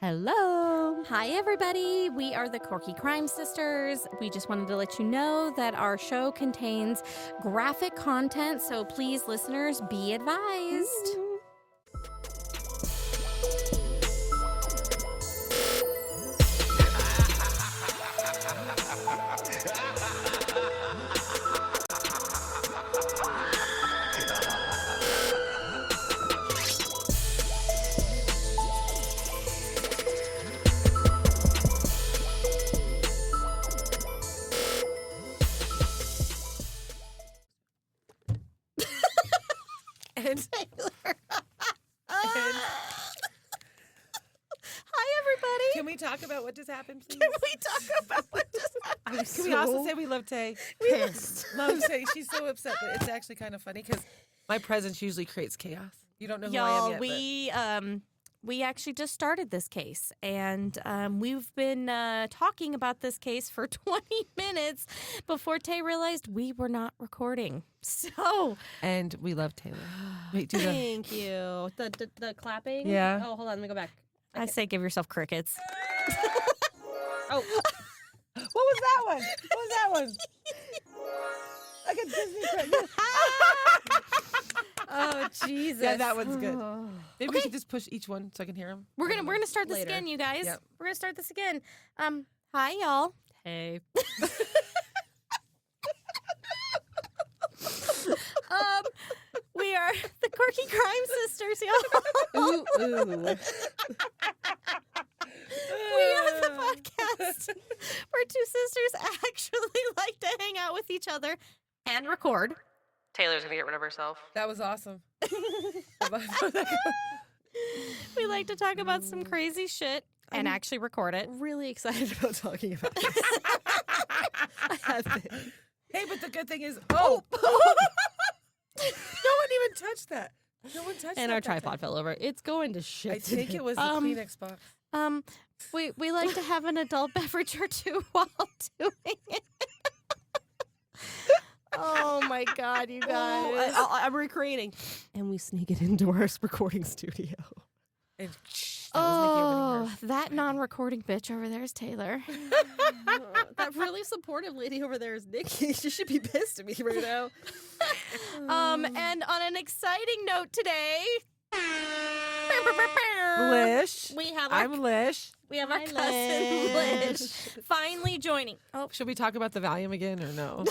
Hello. Hi, everybody. We are the Corky Crime Sisters. We just wanted to let you know that our show contains graphic content, so please, listeners, be advised. And Taylor. Hi, everybody. can we talk about what just happened, please? Can we talk about what just happened? Can we also say we love Tay? Love Tay. She's so upset, but it's actually kind of funny because my presence usually creates chaos. You don't know who I am yet. We actually just started this case, and we've been talking about this case for 20 minutes before Tay realized we were not recording. So, And we love Taylor. Wait, do the... Thank you. The clapping? Yeah. Oh, hold on. Let me go back. I say give yourself crickets. Oh. What was that one? What was that one? Like a Disney cricket. Oh, Jesus. Yeah, that one's good. Maybe we can just push each one so I can hear them. We're gonna start this Later. again, you guys. Yep. We're gonna start this again. Hi, y'all. Hey. We are the Corky Crime Sisters, y'all. Ooh, ooh. We are the podcast where two sisters actually like to hang out with each other and record. Taylor's gonna get rid of herself. That was awesome. We like to talk about some crazy shit and actually record it. Really excited about talking about this. I have been. Hey, but the good thing is, no one even touched that. No one touched that. And our that time. tripod fell over. It's going to shit. I think today. it was the Kleenex box. We like to have an adult beverage or two while doing it. Oh my God, you guys. I'm recreating. And we sneak it into our recording studio. And that was Nikki opening her. That non-recording bitch over there is Taylor. That really supportive lady over there is Nikki. She should be pissed at me right now. And on an exciting note today, Lish. we have I'm Lish. our Hi, cousin Lish. Lish finally joining. Oh, Should we talk about the Valium again or no?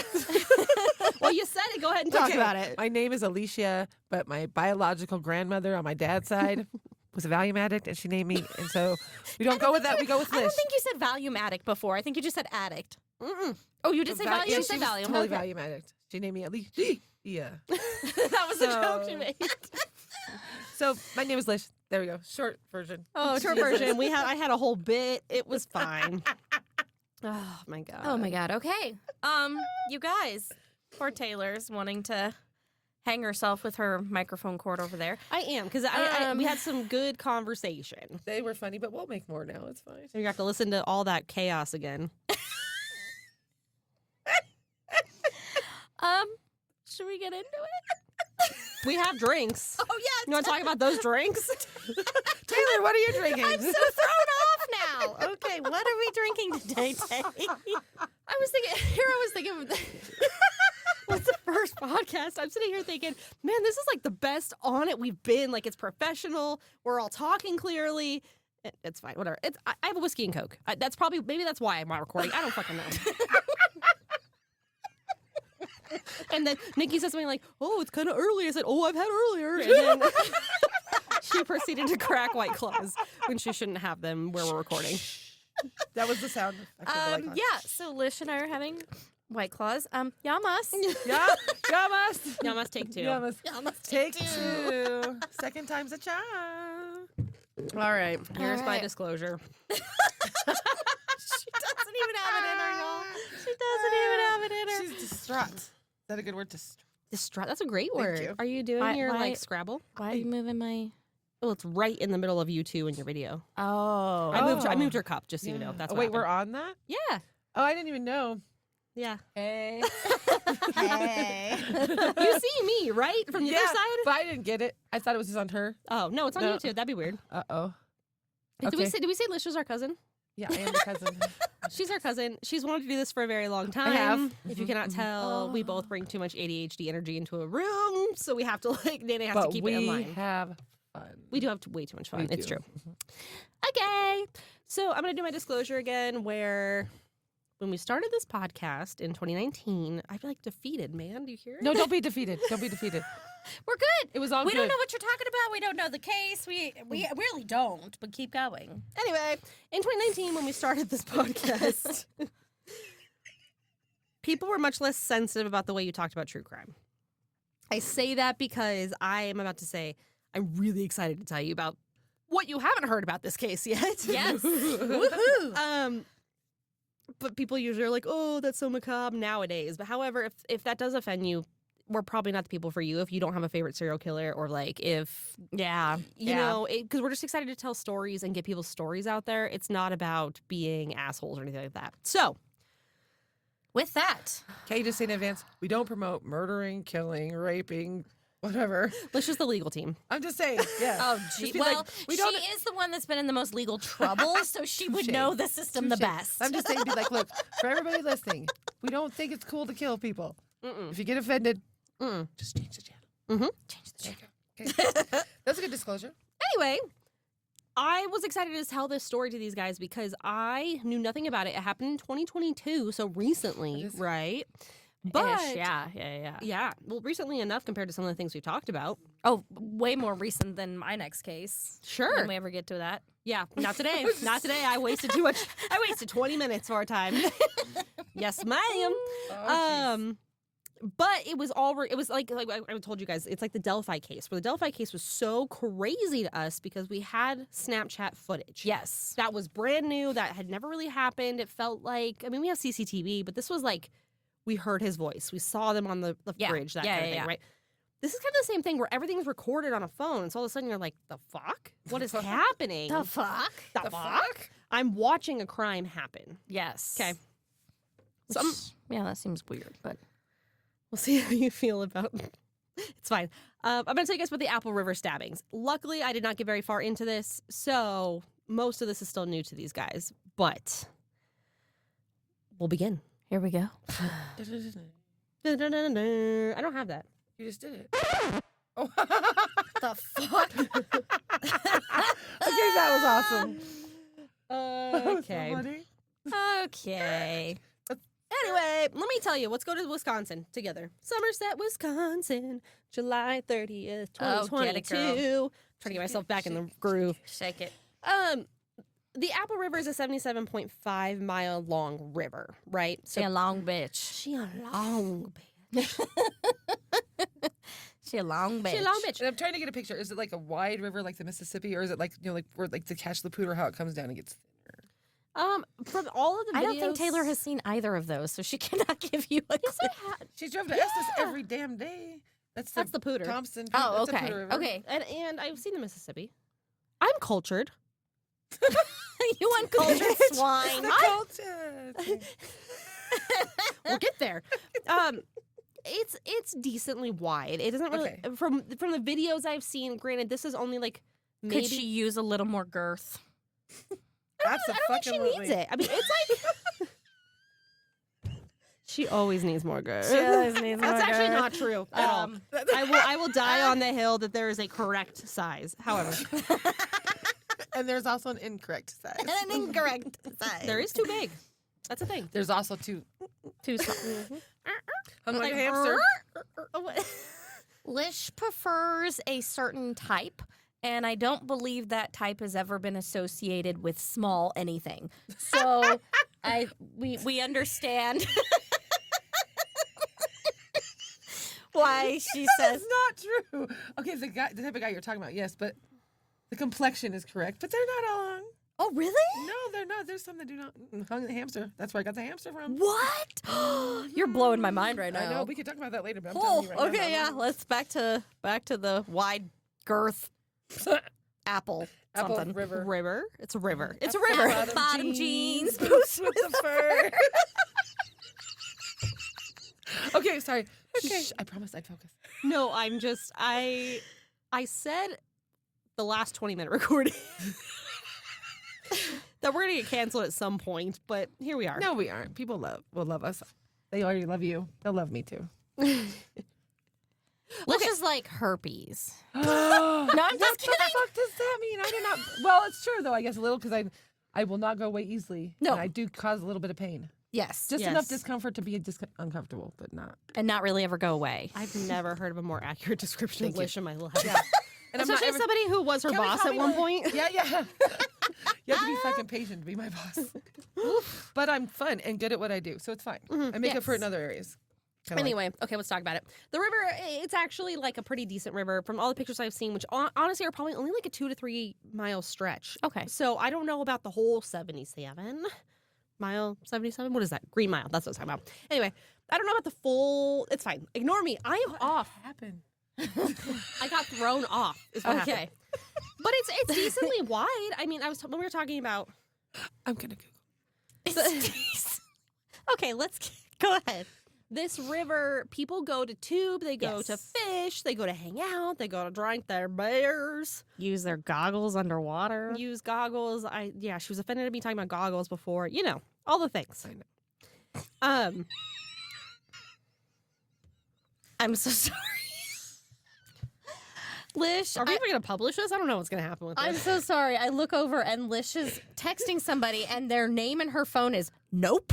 Well, you said it. Go ahead and talk Okay. about it. My name is Alicia, but my biological grandmother on my dad's side was a Valium addict, and she named me. And so we don't go with that. We go with I Lish. don't think you said Valium addict before. I think you just said addict. Mm-mm. Oh, you did say Valium? Yeah, You she said was Valium. totally Okay. Valium addict. She named me Alicia. Yeah. That was a joke she made. So my name is Lish. There we go. Short version. Oh, short version. I had a whole bit. It was fine. Oh my god. Oh my God. Okay. You guys, poor Taylor's wanting to hang herself with her microphone cord over there. I am because we had some good conversation. They were funny, but we'll make more now. It's fine. So you have to listen to all that chaos again. Should we get into it? We have drinks. Oh yeah. You want to talk about those drinks? Taylor, what are you drinking? I'm so thrown off now. Okay, what are we drinking today, Tay? I was thinking. What's the first podcast? I'm sitting here thinking, man, this is like the best on it we've been. Like it's professional. We're all talking clearly. It's fine. Whatever. I have a whiskey and Coke. Maybe that's why I'm not recording. I don't fucking know. And then Nikki says something like, "Oh, it's kind of early." I said, "Oh, I've had earlier." And then she proceeded to crack White Claws when she shouldn't have them where we're recording. That was the sound. Yeah. So Lish and I are having White Claws. Yamas. Yeah. Yamas. Y'all must take two. Yamas. Yamas. Take two. Second time's a charm. All right. Here's All my right. disclosure. She doesn't even have it in her, y'all. She doesn't even have it in her. She's distraught. Is that a good word? Distraught. That's a great Thank word. you. Are you doing Why- your why- like Scrabble? Why are you moving my? Well, it's right in the middle of you two in your video. Oh. I moved your cup just so you know. That's oh, what wait, we're happened. on that? Yeah. Oh, I didn't even know. Yeah. Hey. Hey. You see me, right? From the other side? but I didn't get it. I thought it was just on her. Oh, no, it's on No. YouTube. That'd be weird. Uh-oh. Did we say Lish was our cousin? Yeah, I am the cousin. She's our cousin. She's wanted to do this for a very long time. I have. If you cannot tell, we both bring too much ADHD energy into a room, so we have to Nene has to keep it in line. We have fun. We do have way too much fun. It's do. true. Okay, so I'm gonna do my disclosure again. Where when we started this podcast in 2019, I feel like defeated. Man, do you hear it? No, don't be defeated. Don't be defeated. We're good. It was all We good. don't know what you're talking about. We don't know the case. We really don't, but keep going. Anyway, in 2019, when we started this podcast, people were much less sensitive about the way you talked about true crime. I say that because I am about to say I'm really excited to tell you about what you haven't heard about this case yet. Yes. Woohoo. But people usually are like, oh, that's so macabre nowadays. But however, if that does offend you, we're probably not the people for you if you don't have a favorite serial killer or like if, you know, because we're just excited to tell stories and get people's stories out there. It's not about being assholes or anything like that. So, with that, Can you just say in advance, we don't promote murdering, killing, raping, whatever. let's just the legal team. I'm just saying. Yeah. oh, gee. Just be Well, like, we she don't- is the one that's been in the most legal trouble, so she would Touche. know the system the Touche. best. I'm just saying, be like, look, for everybody listening, we don't think it's cool to kill people. If you get offended, just change the channel. Change the channel. Okay. That's a good disclosure. Anyway, I was excited to tell this story to these guys because I knew nothing about it. It happened in 2022, so recently, right? But Ish, yeah. yeah, well, recently enough compared to some of the things we talked about. Oh, way more recent than my next case. Sure. When we ever get to that. Yeah, not today. Not today. I wasted too much. I wasted 20 minutes of our time. Yes, ma'am. Oh, But it was all. It was like I told you guys. It's like the Delphi case, where the Delphi case was so crazy to us because we had Snapchat footage. Yes. That was brand new. That had never really happened. It felt like. I mean, we have CCTV, but this was like we heard his voice. We saw them on the fridge. That kind of thing, right? This is kind of the same thing where everything's recorded on a phone. So all of a sudden you're like, the fuck? What is happening? The fuck? The fuck? I'm watching a crime happen. Yes. Okay. So Yeah, that seems weird, but we'll see how you feel about it's fine. I'm going to tell you guys about the Apple River stabbings. Luckily, I did not get very far into this, so most of this is still new to these guys. But we'll begin. here we go. I don't have that. You just did it. Oh. The fuck? Okay, that was awesome. That was so Okay. funny. Okay. Anyway, let me tell you, let's go to Wisconsin together. Somerset, Wisconsin, July 30th, Oh, get it, 2022. girl. Trying to get myself back in the groove. Shake it. The Apple River is a 77.5 mile long river, right? She a long bitch. She a long bitch. She a long bitch. She a long bitch. And I'm trying to get a picture. Is it like a wide river like the Mississippi, or is it like, you know, like where like the Cache Lapoot, how it comes down and gets From all of the videos, I don't think Taylor has seen either of those, so she cannot give you a Yes, clue. I had. She drove to Estes every damn day. That's the Pooter. Thompson. Oh, that's the okay. Pooter River. Okay. And I've seen the Mississippi. I'm cultured. You uncultured swine. The culture. We'll get there. It's decently wide. It doesn't really Okay. from the videos I've seen. Granted, this is only like maybe Could she use a little more girth? I don't think she needs it. I mean, it's like she always needs more girth. She always needs That's more actually girth. not true at all. I will die on the hill that there is a correct size. However, And there's also an incorrect size. An incorrect size. there is too big. That's a thing. There's also too small. unlike a hamster. Lish prefers a certain type, and I don't believe that type has ever been associated with small anything. So we understand why she says That's not true. Okay, the type of guy you're talking about, yes, but the complexion is correct, but they're not all. Oh, really? No, they're not. There's some that do not. Hung the hamster. That's where I got the hamster from. What? You're blowing my mind right now. I know. We could talk about that later, but I'm Oh, telling you right now. okay, yeah. Let's back to the wide girth apple Apple something. river. It's a river. It's a River. river. Bottom jeans. Boots with the fur. Okay, sorry. Okay. Shh, I promised I'd focus. No, I'm just I said the last 20-minute recording. that we're going to get canceled at some point, but here we are. No, we aren't. People will love us. They already love you. They'll love me too. Lish is like herpes. No, I'm just kidding. What the fuck does that mean? I do not. Well, it's true though. I guess a little because I will not go away easily. No, and I do cause a little bit of pain. Yes, Just enough discomfort to be uncomfortable, but not. And not really ever go away. I've never heard of a more accurate description of Lish in my life. Yeah. And especially as somebody who was her boss at one point. Yeah. You have to be fucking patient to be my boss. But I'm fun and good at what I do, so it's fine. I make up for it in other areas. Anyway, okay, let's talk about it. The river, it's actually like a pretty decent river from all the pictures I've seen, which honestly are probably only like a 2 to 3 mile stretch. Okay. So I don't know about the whole 77 mile, 77? What is that? Green Mile. That's what I was talking about. Anyway, I don't know about the full, it's fine. Ignore me. I am off. What happened? I got thrown off is what happened. But it's decently wide. I mean, when we were talking about. I'm going to Google. Okay, let's go ahead. This river, people go to tube, they go to fish, they go to hang out, they go to drink their beers. Use their goggles underwater. Use goggles. She was offended at me talking about goggles before. You know, all the things. I know. I'm so sorry. Lish, Are we ever going to publish this? I don't know what's going to happen with this. I'm so sorry. I look over and Lish is texting somebody and their name in her phone is Nope.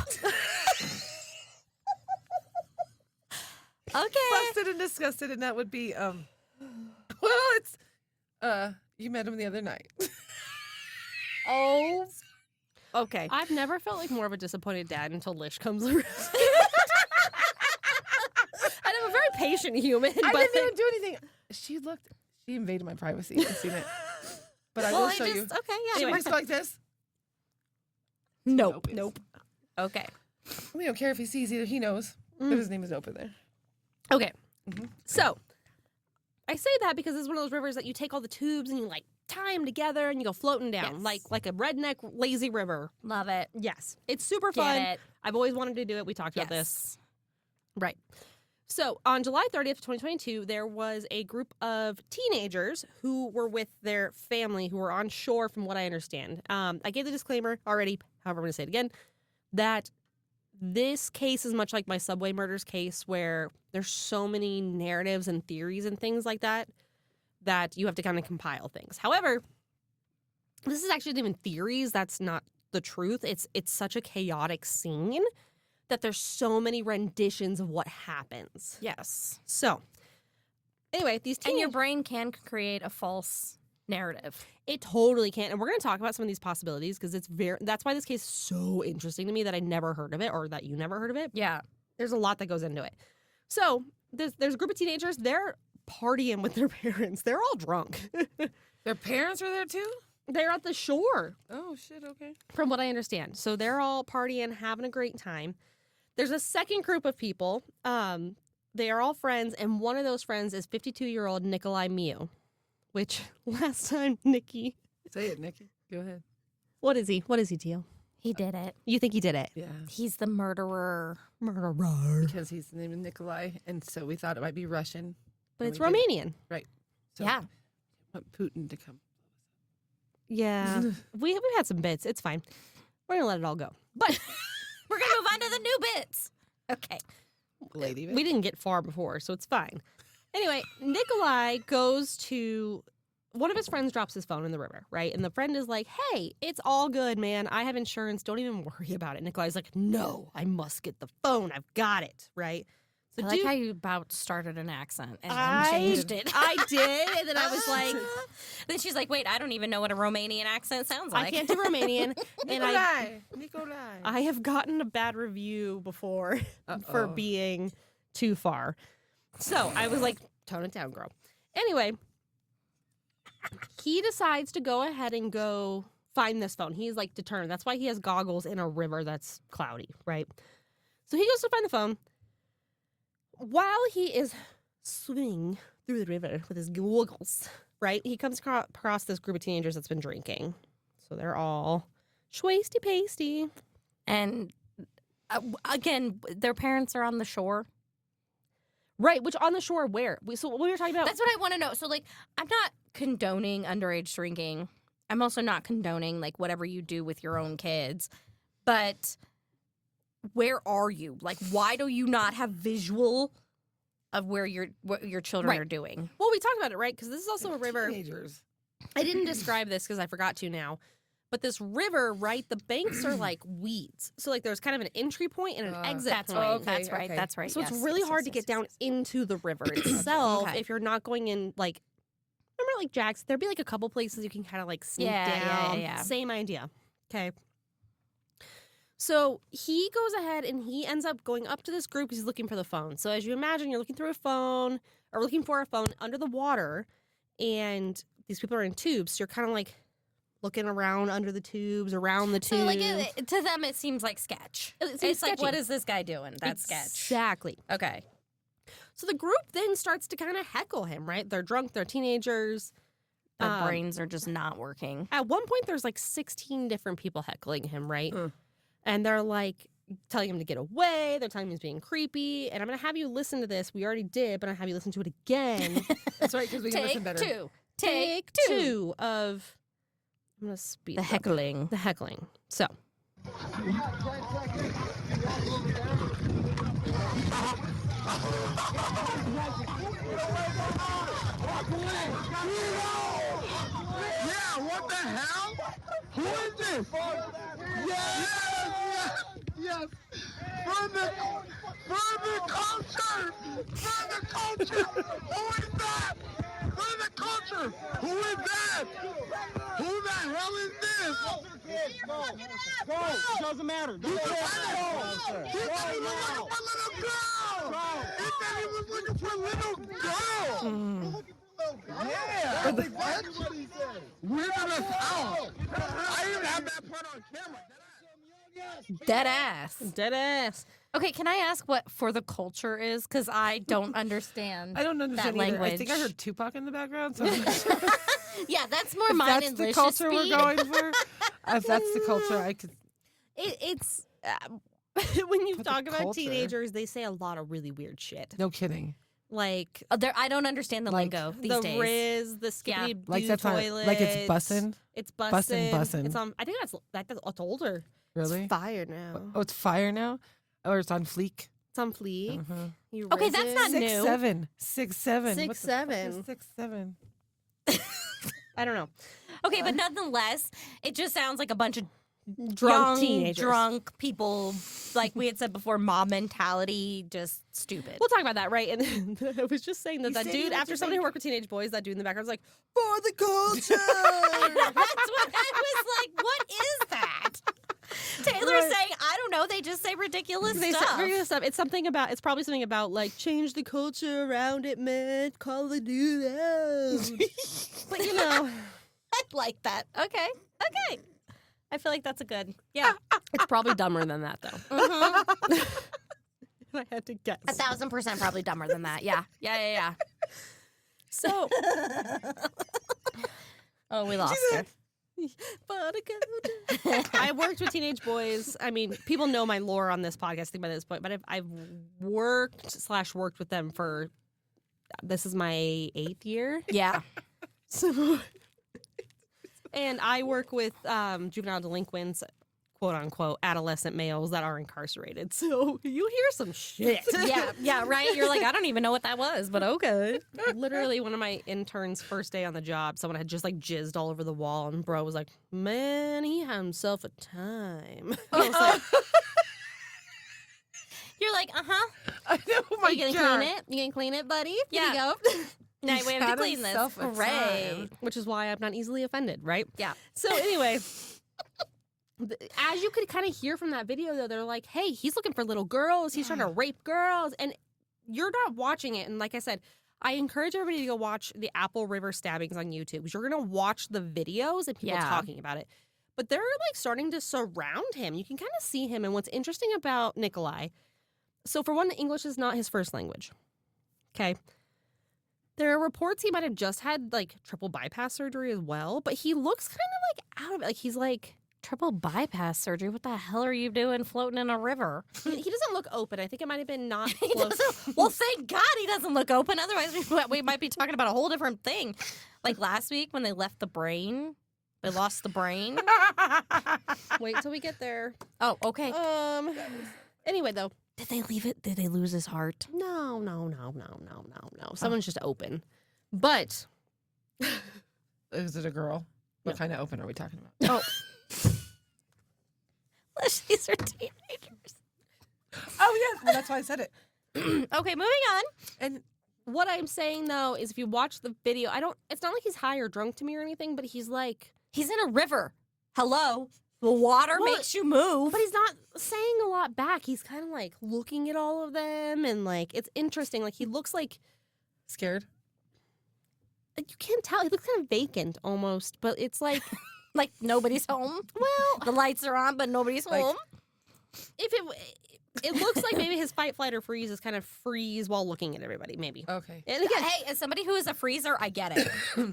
Okay. Busted and disgusted, and that would be, it's, you met him the other night. Oh. Okay. I've never felt like more of a disappointed dad until Lish comes around. And I'm a very patient human. I but didn't even do anything. She invaded my privacy. I've seen it. But I will show you. Okay, yeah. She works like this. Nope. Nope. Okay. We don't care if he sees either. He knows. But his name is Nope in there. Okay. So, I say that because it's one of those rivers that you take all the tubes and you like tie them together and you go floating down like a redneck lazy river. Love it. Yes. It's super fun. It. I've always wanted to do it. We talked about this. Right. So, on July 30th, 2022, there was a group of teenagers who were with their family who were on shore, from what I understand. I gave the disclaimer already, however, I'm going to say it again, that this case is much like my subway murders case, where there's so many narratives and theories and things like that you have to kind of compile things. However, this is actually not even theories. That's not the truth. It's such a chaotic scene that there's so many renditions of what happens. Yes. So, anyway, these and your brain can create a false narrative. It totally can. And we're going to talk about some of these possibilities because that's why this case is so interesting to me that I never heard of it, or that you never heard of it. Yeah. There's a lot that goes into it. So there's a group of teenagers. They're partying with their parents. They're all drunk. Their parents are there too? They're at the shore. Oh, shit, okay. From what I understand. So they're all partying, having a great time. There's a second group of people. They are all friends, and one of those friends is 52-year-old Nikolai Miu. Which, last time, Nikki. Say it, Nikki. Go ahead. What is he? What is he, Teal? He did it. You think he did it? Yeah. He's the murderer. Murderer. Because his name is Nikolai, and so we thought it might be Russian. But it's we did. Romanian. Right. So Yeah. want Putin to come. Yeah. We've had some bits. It's fine. We're going to let it all go. But We're going to move on to the new bits. Okay. Lady. we didn't get far before, so it's fine. Anyway, Nikolai goes to, one of his friends drops his phone in the river, right? And the friend is like, hey, it's all good, man. I have insurance. Don't even worry about it. Nikolai's like, no, I must get the phone. I've got it, right? So I like how you about started an accent and I then changed it. I did, and then I was like, then she's like, wait, I don't even know what a Romanian accent sounds like. I can't do Romanian. And Nikolai. I have gotten a bad review before for being too far. So I was like, tone it down, girl. Anyway, he decides to go ahead and go find this phone. He's like determined. That's why he has goggles in a river that's cloudy, right? So he goes to find the phone. While he is swimming through the river with his goggles, right, he comes across this group of teenagers that's been drinking. So they're all schwasty pasty. And again, their parents are on the shore. Right, which on the shore where? So what we were talking about. That's what I want to know. So, like, I'm not condoning underage drinking I'm also not condoning like whatever you do with your own kids, but where are you? Like, why do you not have visual of what your children are doing? Well, we talked about it, right? Because this is also a river. Teenagers. I didn't describe this because I forgot to now. But this river, right, the banks are like weeds. So, like, there's kind of an entry point and an exit point. okay, That's right. okay. That's right. So it's really hard to get down into the river itself if you're not going in, like, remember, like, Jack's, there'd be, like, a couple places you can kind of, like, sneak down. Yeah. Same idea. Okay. So he goes ahead and he ends up going up to this group because he's looking for the phone. So as you imagine, you're looking through a phone or looking for a phone under the water, and these people are in tubes. So you're kind of, like, looking around under the tubes, around the tube. So, like, to them, it seems like sketch. It's like, what is this guy doing? That's sketch. Exactly. Okay. So the group then starts to kind of heckle him, right? They're drunk, they're teenagers. Their brains are just not working. At one point, there's like 16 different people heckling him, right? And they're like telling him to get away. They're telling him he's being creepy. And I'm going to have you listen to this. We already did, but I'm going to have you listen to it again. That's right, because we can listen better. Take two of... I'm going to speed The heckling. The heckling. So. Yeah, what the hell? Who is this? Yes. For the culture. Who is that? For the culture. Who is that? Who the hell is this? Go. It doesn't matter. He said he was looking for a little girl. Yeah. We're in a house. I even have that part on camera. Dead ass. Dead ass. Okay, can I ask what for the culture is? Because I don't understand. I don't understand that either. language. I think I heard Tupac in the background. So I'm not sure. Yeah, that's more If mine that's and the Lish's culture speed. we're going for. If that's the culture, I could. It's when you But the talk about culture. teenagers, they say a lot of really weird shit. No kidding. Like I don't understand the lingo these the days. Riz, the skippity Like that's toilet. not, like it's bussin'. It's bussin'. Bussin'. It's on. I think it's older. Really? It's fire now. Oh, it's fire now, or it's on fleek. It's on fleek. You Okay, riz that's it. not 6'7". new. 6'7". 6'7". 6'7". I don't know. Okay, but nonetheless, it just sounds like a bunch of Drunk young, teenagers. drunk people, like we had said before, mob mentality, just stupid. We'll talk about that, right? And then I was just saying that You that said dude, you after like somebody to who worked with teenage boys, that dude in the background was like, for the culture. That's what I was like, what is that? Taylor's Right. saying, I don't know, they just say ridiculous They stuff. said regular stuff. It's something about. It's probably something about like change the culture around it, man. Call the dude out. But you know, I like that. Okay. I feel like that's a good, yeah. it's probably dumber than that, though. I had to guess. 1,000% probably dumber than that. Yeah. So, Oh, we lost her. I worked with teenage boys. I mean, people know my lore on this podcast by this point, but I've worked with them for. This is my 8th year. Yeah. So, and I work with juvenile delinquents, quote unquote, adolescent males that are incarcerated. So you hear some shit. Yeah, right? You're like, I don't even know what that was, but okay. Literally, one of my interns' first day on the job, someone had just like jizzed all over the wall, and bro was like, "Man, he had himself a time." I was like, You're like, I know, my "You gonna God. clean it? You gonna clean it, buddy? Yeah. Here you go." now we have to had clean this. himself a Great. time. Which is why I'm not easily offended, right? Yeah. So anyway, as you could kind of hear from that video, though, they're like, "Hey, he's looking for little girls. He's trying to rape girls," and you're not watching it. And like I said, I encourage everybody to go watch the Apple River stabbings on YouTube because you're gonna watch the videos and people talking about it. But they're like starting to surround him. You can kind of see him. And what's interesting about Nikolai, so for one, English is not his first language. Okay. There are reports he might have just had like triple bypass surgery as well, but he looks kind of like out of it. Like he's like Triple bypass surgery? What the hell are you doing floating in a river? he doesn't look open. I think it might have been not He close. doesn't- well, thank God he doesn't look open. Otherwise, we might be talking about a whole different thing. Like last week when they left the brain They lost the brain. Wait till we get there. Oh, okay. Anyway, though. Did they leave it? Did they lose his heart? No. Someone's just open. But. Is it a girl? What kind of open are we talking about? Oh. These are teenagers. Oh, yeah. Well, that's why I said it. Okay, moving on. And what I'm saying, though, is if you watch the video, it's not like he's high or drunk to me or anything, but he's like. He's in a river. Hello. The water makes you move. But he's not saying a lot back. He's kind of like looking at all of them and like, it's interesting. Like he looks like. scared? You can't tell. He looks kind of vacant almost, but it's like. Like nobody's home. Well, the lights are on, but nobody's home. If it looks like maybe his fight, flight, or freeze is kind of freeze while looking at everybody, maybe. Okay. And again, Hey, as somebody who is a freezer, I get it.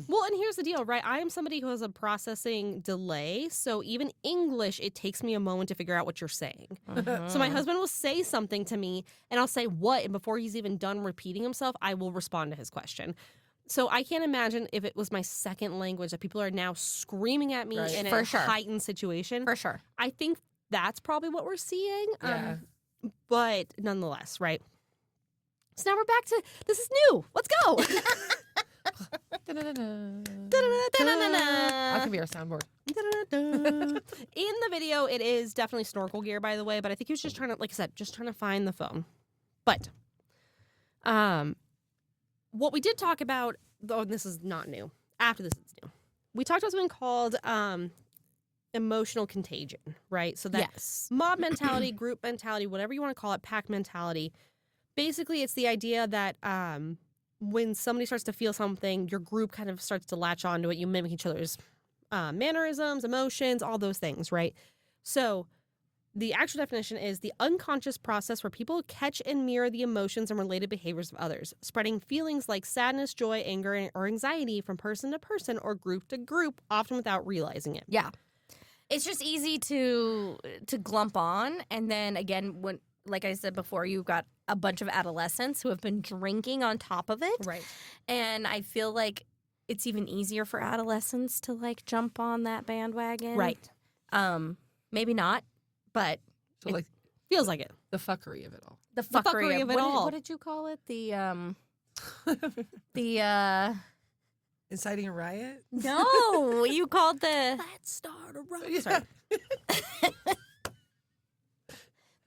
well, and here's the deal, right? I am somebody who has a processing delay, so even English, it takes me a moment to figure out what you're saying. So my husband will say something to me, and I'll say, what? And before he's even done repeating himself, I will respond to his question. So I can't imagine if it was my second language that people are now screaming at me in For a sure. heightened situation. For sure. I think that's probably what we're seeing. Yeah. But nonetheless, right? So now we're back to, this is new. Let's go. That can be our soundboard. In the video, it is definitely snorkel gear, by the way, but I think he was just trying to, like I said, just trying to find the phone. But what we did talk about, though this is not new, after this is new, we talked about something called emotional contagion, right? So that mob mentality, group mentality, whatever you want to call it, pack mentality. Basically, it's the idea that when somebody starts to feel something, your group kind of starts to latch onto it. You mimic each other's mannerisms, emotions, all those things, right? So the actual definition is the unconscious process where people catch and mirror the emotions and related behaviors of others, spreading feelings like sadness, joy, anger, or anxiety from person to person or group to group, often without realizing it. Yeah. It's just easy to glump on. And then again, when, like I said before, you've got a bunch of adolescents who have been drinking on top of it. Right. And I feel like it's even easier for adolescents to like jump on that bandwagon. Right. Maybe not, but So like Feels like it. the fuckery of it all. the fuckery of it all. What did you call it? The Inciting a riot? no, you called the Let's start a riot. Sorry.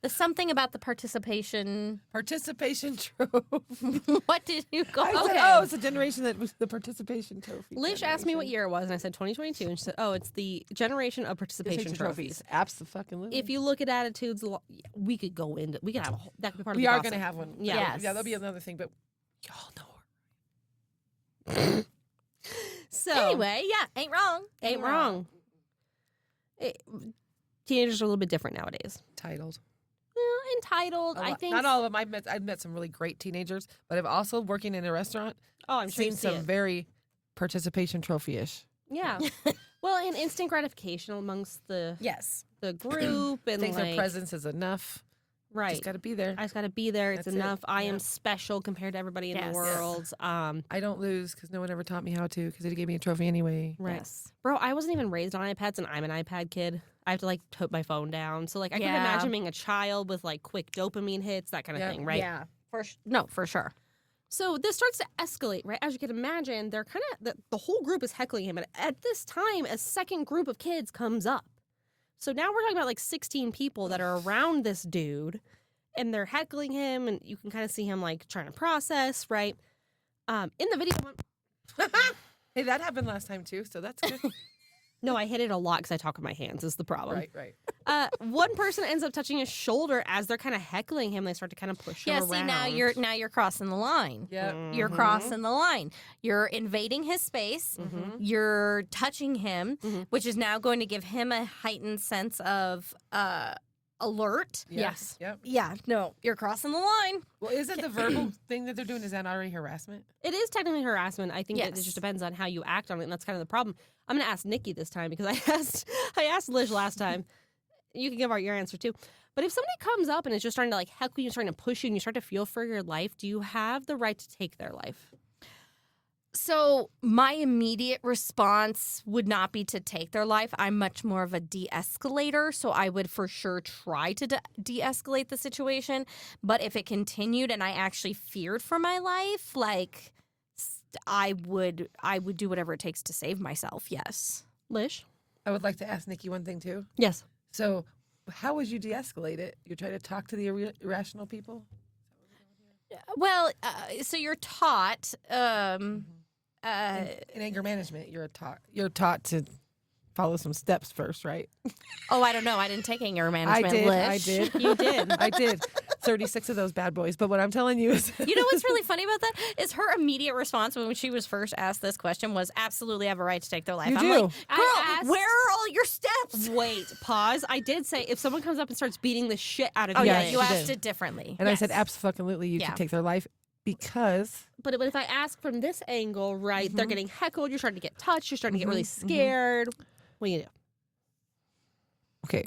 the something about the participation. Participation trophy. What did you call I said, it? oh, it's a generation that was the participation trophy. Lish asked me what year it was, and I said 2022, and she said, "Oh, it's the generation of participation trophies." Absolutely. If you look at attitudes, we could go into. We could have a whole, that could be part of. We the are gossip. going to have one. Yeah. Yes. Yeah, that'll be another thing, but y'all know her. So Anyway, yeah, ain't wrong. ain't wrong. Teenagers are a little bit different nowadays. Titled. Well, entitled, A I lot. think. Not all of them. I've met some really great teenagers, but I've also working in a restaurant Oh, I'm sure seen you see some it. very participation trophy-ish. Yeah. Well, and instant gratification amongst the Yes. group and Think their like, presence is enough. right. Just got to be there. I just got to be there. It's That's it. enough. I Yeah. am special compared to everybody in Yes. the world. I don't lose because no one ever taught me how to because they gave me a trophy anyway. Right. Yes. Bro, I wasn't even raised on iPads, and I'm an iPad kid. I have to like put my phone down. So like I can Yeah. imagine being a child with like quick dopamine hits, that kind of Yeah. thing, right? Yeah. No, for sure. So this starts to escalate, right? As you can imagine, they're kind of the whole group is heckling him, and at this time, a second group of kids comes up. So now we're talking about like 16 people that are around this dude, and they're heckling him, and you can kind of see him like trying to process, right? In the video, Hey, that happened last time too, so that's good. no, I hit it a lot because I talk with my hands. Is the problem? right. One person ends up touching his shoulder as they're kind of heckling him. They start to kind of push him Yeah, around. see now you're crossing the line. Yeah. You're crossing the line. You're invading his space. You're touching him, which is now going to give him a heightened sense of alert. Yes. Yep. Yeah, no, you're crossing the line. Well, isn't the verbal thing that they're doing, is that already harassment? It is technically harassment. I think that it Yes. just depends on how you act on it, and that's kind of the problem. I'm going to ask Nikki this time because I asked Lish last time. You can give your answer too. But if somebody comes up and is just trying to like heckle you, starting to push you, and you start to feel for your life, do you have the right to take their life? So my immediate response would not be to take their life. I'm much more of a de-escalator, so I would for sure try to de-escalate the situation. But if it continued and I actually feared for my life, like I would do whatever it takes to save myself. Yes. Lish? I would like to ask Nikki one thing too. Yes. So, how would you de-escalate it? You try to talk to the irrational people? Well, so you're taught. In anger management, you're taught to follow some steps first, right? Oh, I don't know. I didn't take anger management. I did. You did. I did. 36 of those bad boys. But what I'm telling you is... You know what's really funny about that? Is her immediate response when she was first asked this question was absolutely have a right to take their life. You I'm do. like, girl, I asked- where are all your steps? Wait, pause. I did say if someone comes up and starts beating the shit out of Oh, you. yeah, Yes, you you asked did. it differently. And Yes. I said, absolutely, you Yeah. can take their life because... But if I ask from this angle, right, they're getting heckled, you're starting to get touched, you're starting to get really scared. What do you do? Okay,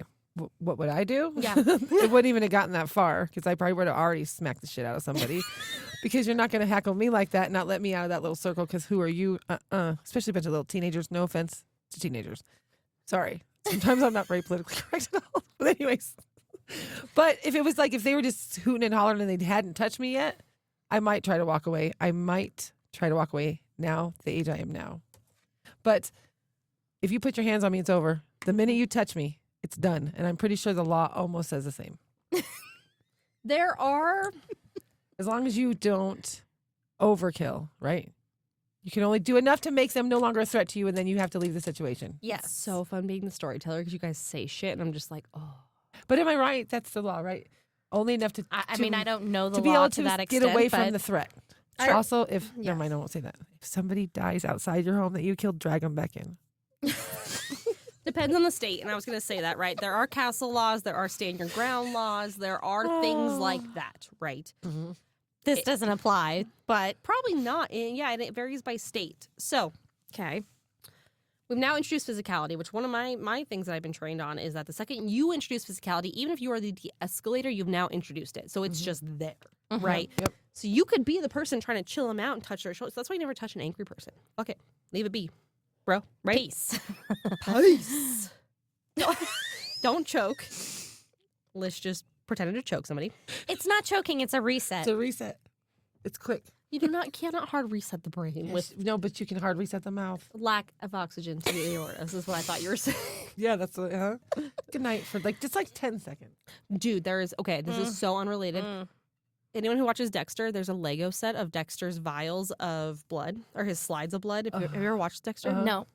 what would I do? Yeah. It wouldn't even have gotten that far because I probably would have already smacked the shit out of somebody because you're not going to heckle me like that and not let me out of that little circle because who are you? Especially a bunch of little teenagers. No offense to teenagers. Sorry. Sometimes I'm not very politically correct at all. But anyways. But if it was like if they were just hooting and hollering and they hadn't touched me yet, I might try to walk away. I might try to walk away now, the age I am now. But if you put your hands on me, it's over. The minute you touch me, it's done. And I'm pretty sure the law almost says the same. There are... As long as you don't overkill, right? You can only do enough to make them no longer a threat to you, and then you have to leave the situation. Yes. So fun being the storyteller because you guys say shit and I'm just like, oh. But am I right? That's the law, right? Only enough to I mean, I don't know the to be law able to to that get extent. away but from the threat. Also, if never mind, I won't say that. If somebody dies outside your home that you killed, drag them back in. Depends on the state, and I was going to say that, right? There are castle laws, there are stand your ground laws, there are things like that, right? this doesn't apply, but Probably not. And yeah, and it varies by state. So, okay. we've now introduced physicality, which one of my things that I've been trained on is that the second you introduce physicality, even if you are the de-escalator, you've now introduced it. So it's just there, right? Yep. So you could be the person trying to chill them out and touch their shoulders. That's why you never touch an angry person. Okay, leave it be, bro, right? Peace. Peace. Don't choke. Lish just pretended to choke somebody. It's not choking, it's a reset. It's a reset. It's quick. You cannot hard reset the brain with No, but you can hard reset the mouth. lack of oxygen to the aorta. This is what I thought you were saying. Yeah, that's what, Good night for just 10 seconds. Dude, this is so unrelated. Anyone who watches Dexter, there's a Lego set of Dexter's vials of blood, or his slides of blood. Have you ever watched Dexter? No.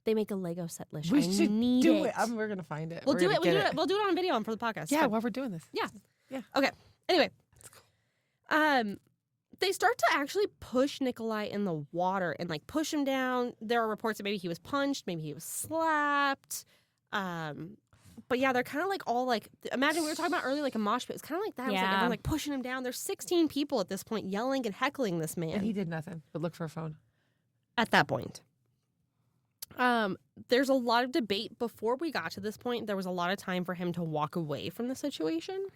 They make a Lego set, Lish. We I should need do it. it. We're going to find it. We'll We're do gonna it. We'll get do it. We'll do it on video for the podcast. Yeah, Fine. while we're doing this. Yeah. Okay. Anyway. They start to actually push Nikolai in the water and like push him down. There are reports that maybe he was punched, maybe he was slapped. But yeah, they're kind of like all like, imagine we were talking about earlier, like a mosh pit. It's kind of like that. It was like Yeah. everyone like pushing him down. There's 16 people at this point yelling and heckling this man. And he did nothing but look for a phone. At that point. There's a lot of debate before we got to this point. There was a lot of time for him to walk away from the situation.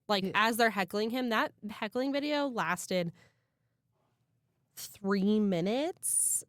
Like as they're heckling him, that heckling video lasted 3 minutes.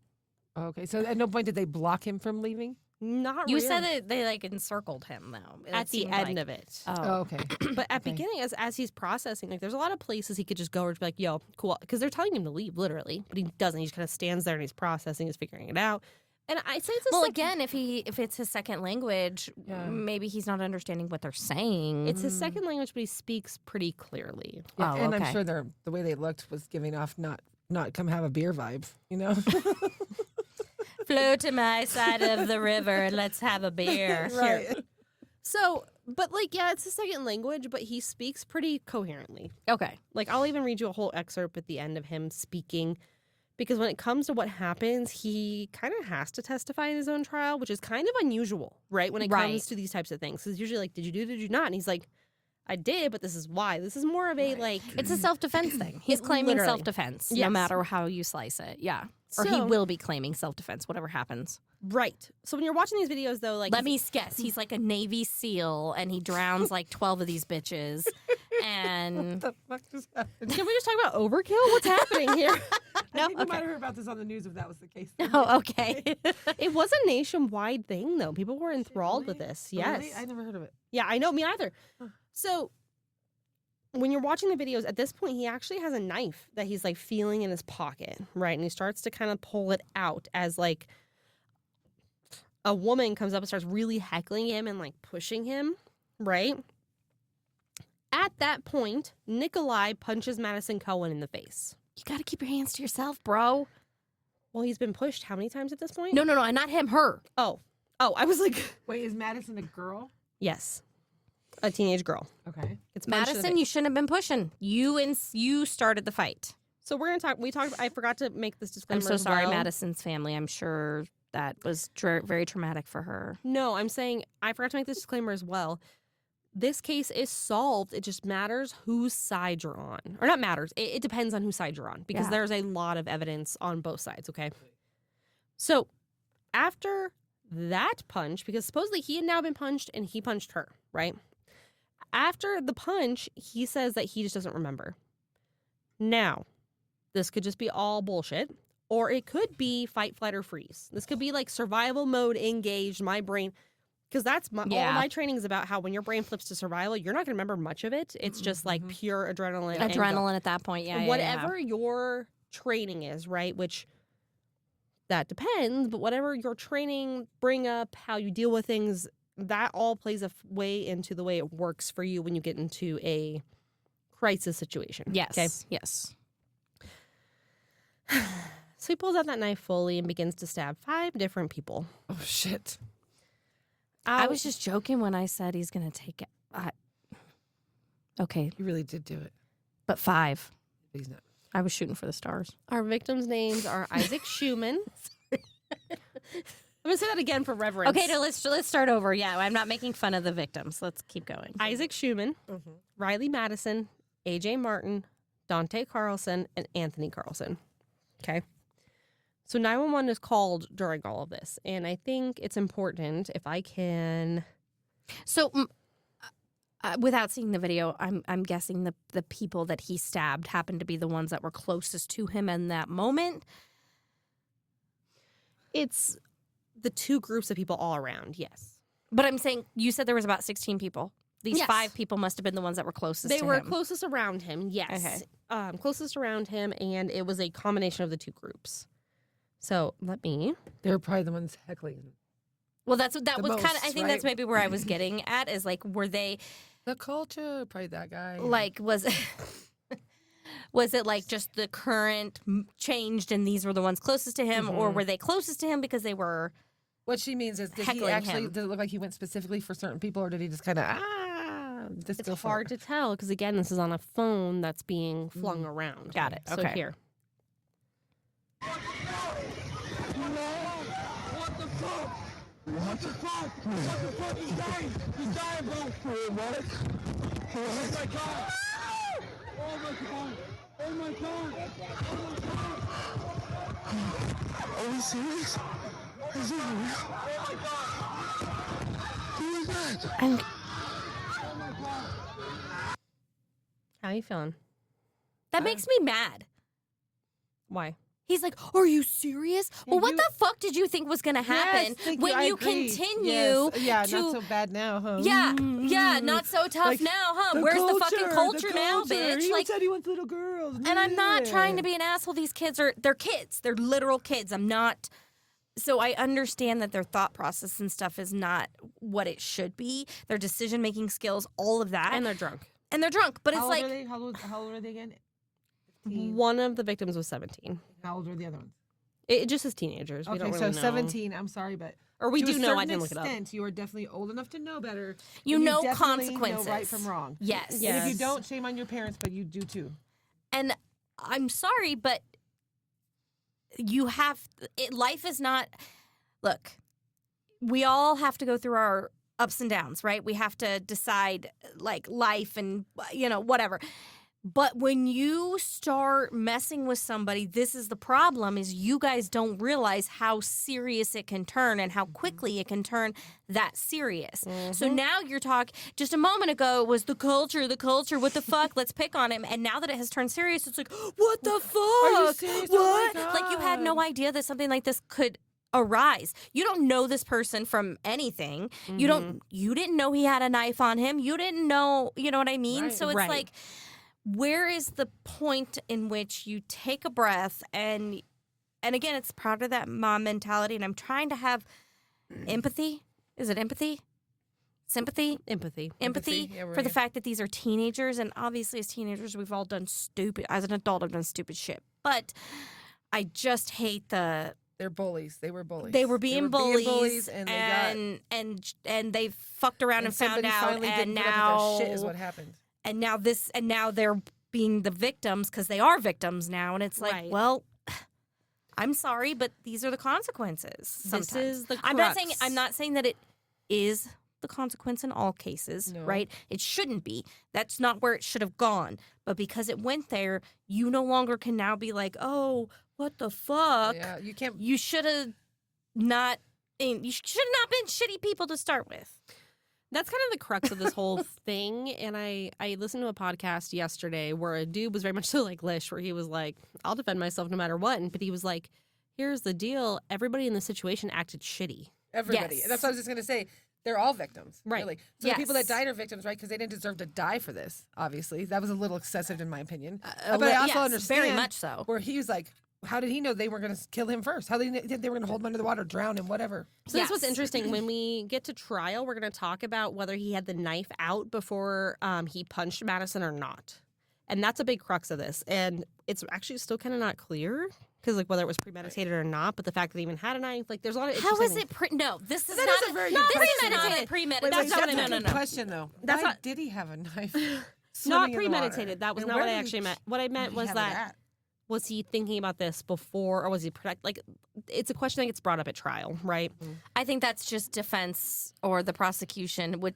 Okay, so at no point did they block him from leaving? Not You really. said that they like encircled him though. At the end of it. Oh, okay. But at Okay. beginning, as he's processing, like there's a lot of places he could just go or just be like, yo, cool. Because they're telling him to leave, literally. But he doesn't. He just kind of stands there and he's processing, he's figuring it out. And I say it's a Well, sec- again, if it's his second language, Yeah. maybe he's not understanding what they're saying. it's his second language, but he speaks pretty clearly. Yeah, Oh, and I'm okay. sure the way they looked was giving off not come have a beer vibe, you know? Flow to my side of the river and let's have a beer. Right. So, but like, yeah, it's his second language, but he speaks pretty coherently. Okay. Like, I'll even read you a whole excerpt at the end of him speaking. Because when it comes to what happens, he kind of has to testify in his own trial, which is kind of unusual, right? When it Right. comes to these types of things. It's usually like, did you do, did you not? And he's like, I did, but this is why. This is more of a, like... It's a self-defense thing. He's claiming Literally. self-defense, no Yes. matter how you slice it. Yeah. Or he So- will be claiming self-defense, whatever happens. Right. So when you're watching these videos, though, like... Let me guess. He's like a Navy SEAL, and he drowns like 12 of these bitches. And the fuck just happened? Can we just talk about overkill? What's happening here? I think we okay. might have heard about this on the news if that was the case. oh, okay. It was a nationwide thing, though. People were enthralled with Really? this. Oh, Yes. really? I never heard of it. Yeah, I know. Me either. Huh. So when you're watching the videos, at this point, he actually has a knife that he's like feeling in his pocket, right? And he starts to kind of pull it out as like a woman comes up and starts really heckling him and like pushing him, right? At that point, Nikolai punches Madison Cohen in the face. You got to keep your hands to yourself, bro. Well, he's been pushed how many times at this point? No, not him, her. Oh, I was like, Wait, is Madison a girl? yes, a teenage girl. Okay. It's punched in the Madison, face. you shouldn't have been pushing. You started the fight. So we're gonna talk. We talked. I forgot to make this disclaimer. I'm so as sorry, well. Madison's family. I'm sure that was very traumatic for her. No, I'm saying I forgot to make this disclaimer as well. This case is solved. It just matters whose side you're on. Or not matters. It depends on whose side you're on because Yeah. there's a lot of evidence on both sides, okay? So after that punch, because supposedly he had now been punched and he punched her, right? After the punch, he says that he just doesn't remember. Now, this could just be all bullshit, or it could be fight, flight, or freeze. This could be like survival mode engaged, my brain. Because that's all Yeah. my training is about how when your brain flips to survival, you're not going to remember much of it. It's just like pure adrenaline. and go. Adrenaline at that point, yeah. Whatever your training is, right? Which that depends, but whatever your training, bring up, how you deal with things, that all plays a way into the way it works for you when you get into a crisis situation. Yes. Okay. Yes. So he pulls out that knife fully and begins to stab 5 different people. Oh shit. I was just joking when I said he's going to take it. Okay, You really did do it. but 5. But he's not. I was shooting for the stars. Our victims' names are Isaac Schumann. I'm going to say that again for reverence. Okay, no, let's start over. Yeah, I'm not making fun of the victims. Let's keep going. Isaac Schumann, Riley Madison, AJ Martin, Dante Carlson, and Anthony Carlson. Okay. So 911 is called during all of this. And I think it's important if I can. So, without seeing the video, I'm guessing the people that he stabbed happened to be the ones that were closest to him in that moment. It's the 2 groups of people all around. Yes. But I'm saying you said there was about 16 people. These Yes. 5 people must have been the ones that were closest They to were him. closest around him. Yes. Okay. Closest around him. And it was a combination of the 2 groups. So let me. They were probably the ones heckling. Well, that was The kind of. I most, think right? that's maybe where I was getting at is like, were they The culture, probably that guy. like was it like just the current changed and these were the ones closest to him, or were they closest to him because they were? What she means is, did he Heckling actually? him. Did it look like he went specifically for certain people, or did he just kind of just It's go for hard it? to tell because, again, this is on a phone that's being flung around. Got it. So Okay. here. What the fuck? What the fuck? What the fuck? He's dying! He's dying, bro! What? Oh my god! Oh my god! Oh my god! Oh my god! Are we serious? Is it real? Oh my god! Who is that? I'm, How you feeling? that makes me mad. Why? He's like, "Are you serious? Well, what you- the fuck did you think was going to happen thank when I you agree. continue Yes. Yeah, to not so bad now, huh? yeah, not so tough Like, now, huh? Where's the fucking culture now, bitch? He Like, said he wants little girls. and I'm not Yeah. trying to be an asshole. These kids they're kids. They're literal kids. I'm not. So I understand that their thought process and stuff is not what it should be. Their decision making skills, all of that, And they're drunk. and they're drunk. But How it's old like are they? How old are they again? 15. One of the victims was 17. How old are the other ones? It just is teenagers. We Okay, don't so really know. 17. I'm sorry, but Or we to do a know. I certain didn't look it up. extent, you are definitely old enough to know better. you And know definitely consequences. know right from wrong. Yes. And Yes. if you don't, shame on your parents, but you do too. And I'm sorry, but you have life is not. Look, we all have to go through our ups and downs, right? We have to decide like life and whatever. But when you start messing with somebody, this is the problem, is you guys don't realize how serious it can turn and how quickly it can turn that serious. So now you're talking, just a moment ago, it was the culture, what the fuck, let's pick on him. And now that it has turned serious, it's like, what the fuck? Are you serious? What? Oh my Like, you had no God. idea that something like this could arise. You don't know this person from anything. You didn't know he had a knife on him. You didn't know, you know what I mean? Right. So it's Right. like, where is the point in which you take a breath and again, it's part of that mom mentality, and I'm trying to have empathy. Is it empathy? Sympathy? Empathy. Empathy Yeah, we're for the here. fact that these are teenagers, and obviously as teenagers we've all done stupid, as an adult I've done stupid shit. But I just hate the They're bullies. They were bullies. they were being bullies, and they got and they fucked around and found somebody out, finally and didn't put up now with their shit is what happened. and now they're being the victims because they are victims now, and it's like, Right. well, I'm sorry, but these are the consequences. Sometimes. This is the I'm not saying that it is the consequence in all cases, No. right? It shouldn't be. That's not where it should have gone. But because it went there, you no longer can now be like, oh, what the fuck? Yeah, you can't. You should have not. You should have not been shitty people to start with. That's kind of the crux of this whole thing. And I listened to a podcast yesterday where a dude was very much so like Lish, where he was like, I'll defend myself no matter what. But he was like, here's the deal. Everybody in the situation acted shitty. Everybody. Yes. That's what I was just gonna say. They're all victims, Right. Really. So the people that Yes. died are victims, right? Because they didn't deserve to die for this. Obviously, that was a little excessive in my opinion. But I also yes, understand very much so. where he was like, "How did he know they were going to kill him first? How did he think they were going to hold him under the water, drown him, whatever?" So that's what's Yes. interesting. When we get to trial, we're going to talk about whether he had the knife out before he punched Madison or not. And that's a big crux of this. And it's actually still kind of not clear because like whether it was premeditated or not, but the fact that he even had a knife, like there's a lot of How is interesting- it? No, this is That not is a very no, good this question. is not a Wait, premeditated. that's not what I a meant. good No. question though. That's Why not- did he have a knife? not swimming in the premeditated. water? That was And not where what I did he- actually meant. What I meant Where'd he was have that it at? was he thinking about this before or was he like it's a question that gets brought up at trial, right? I think that's just defense or the prosecution would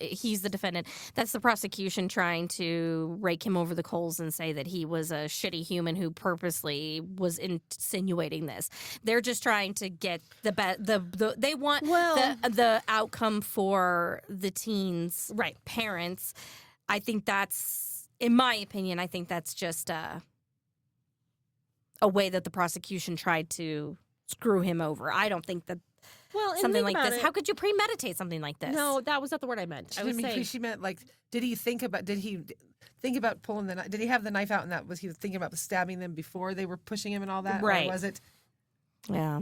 he's the defendant. That's the prosecution trying to rake him over the coals and say that he was a shitty human who purposely was insinuating this. They're just trying to get the they want Well- the outcome for the teens' Right. parents. I think that's, in my opinion, I think that's just a way that the prosecution tried to screw him over. I don't think that Well, and something think like about this. it. How could you premeditate something like this? No, that was not the word I meant. I was saying She meant like, did he think about pulling the knife? Did he have the knife out and that was he was thinking about stabbing them before they were pushing him and all that? Right. Or was it? Yeah.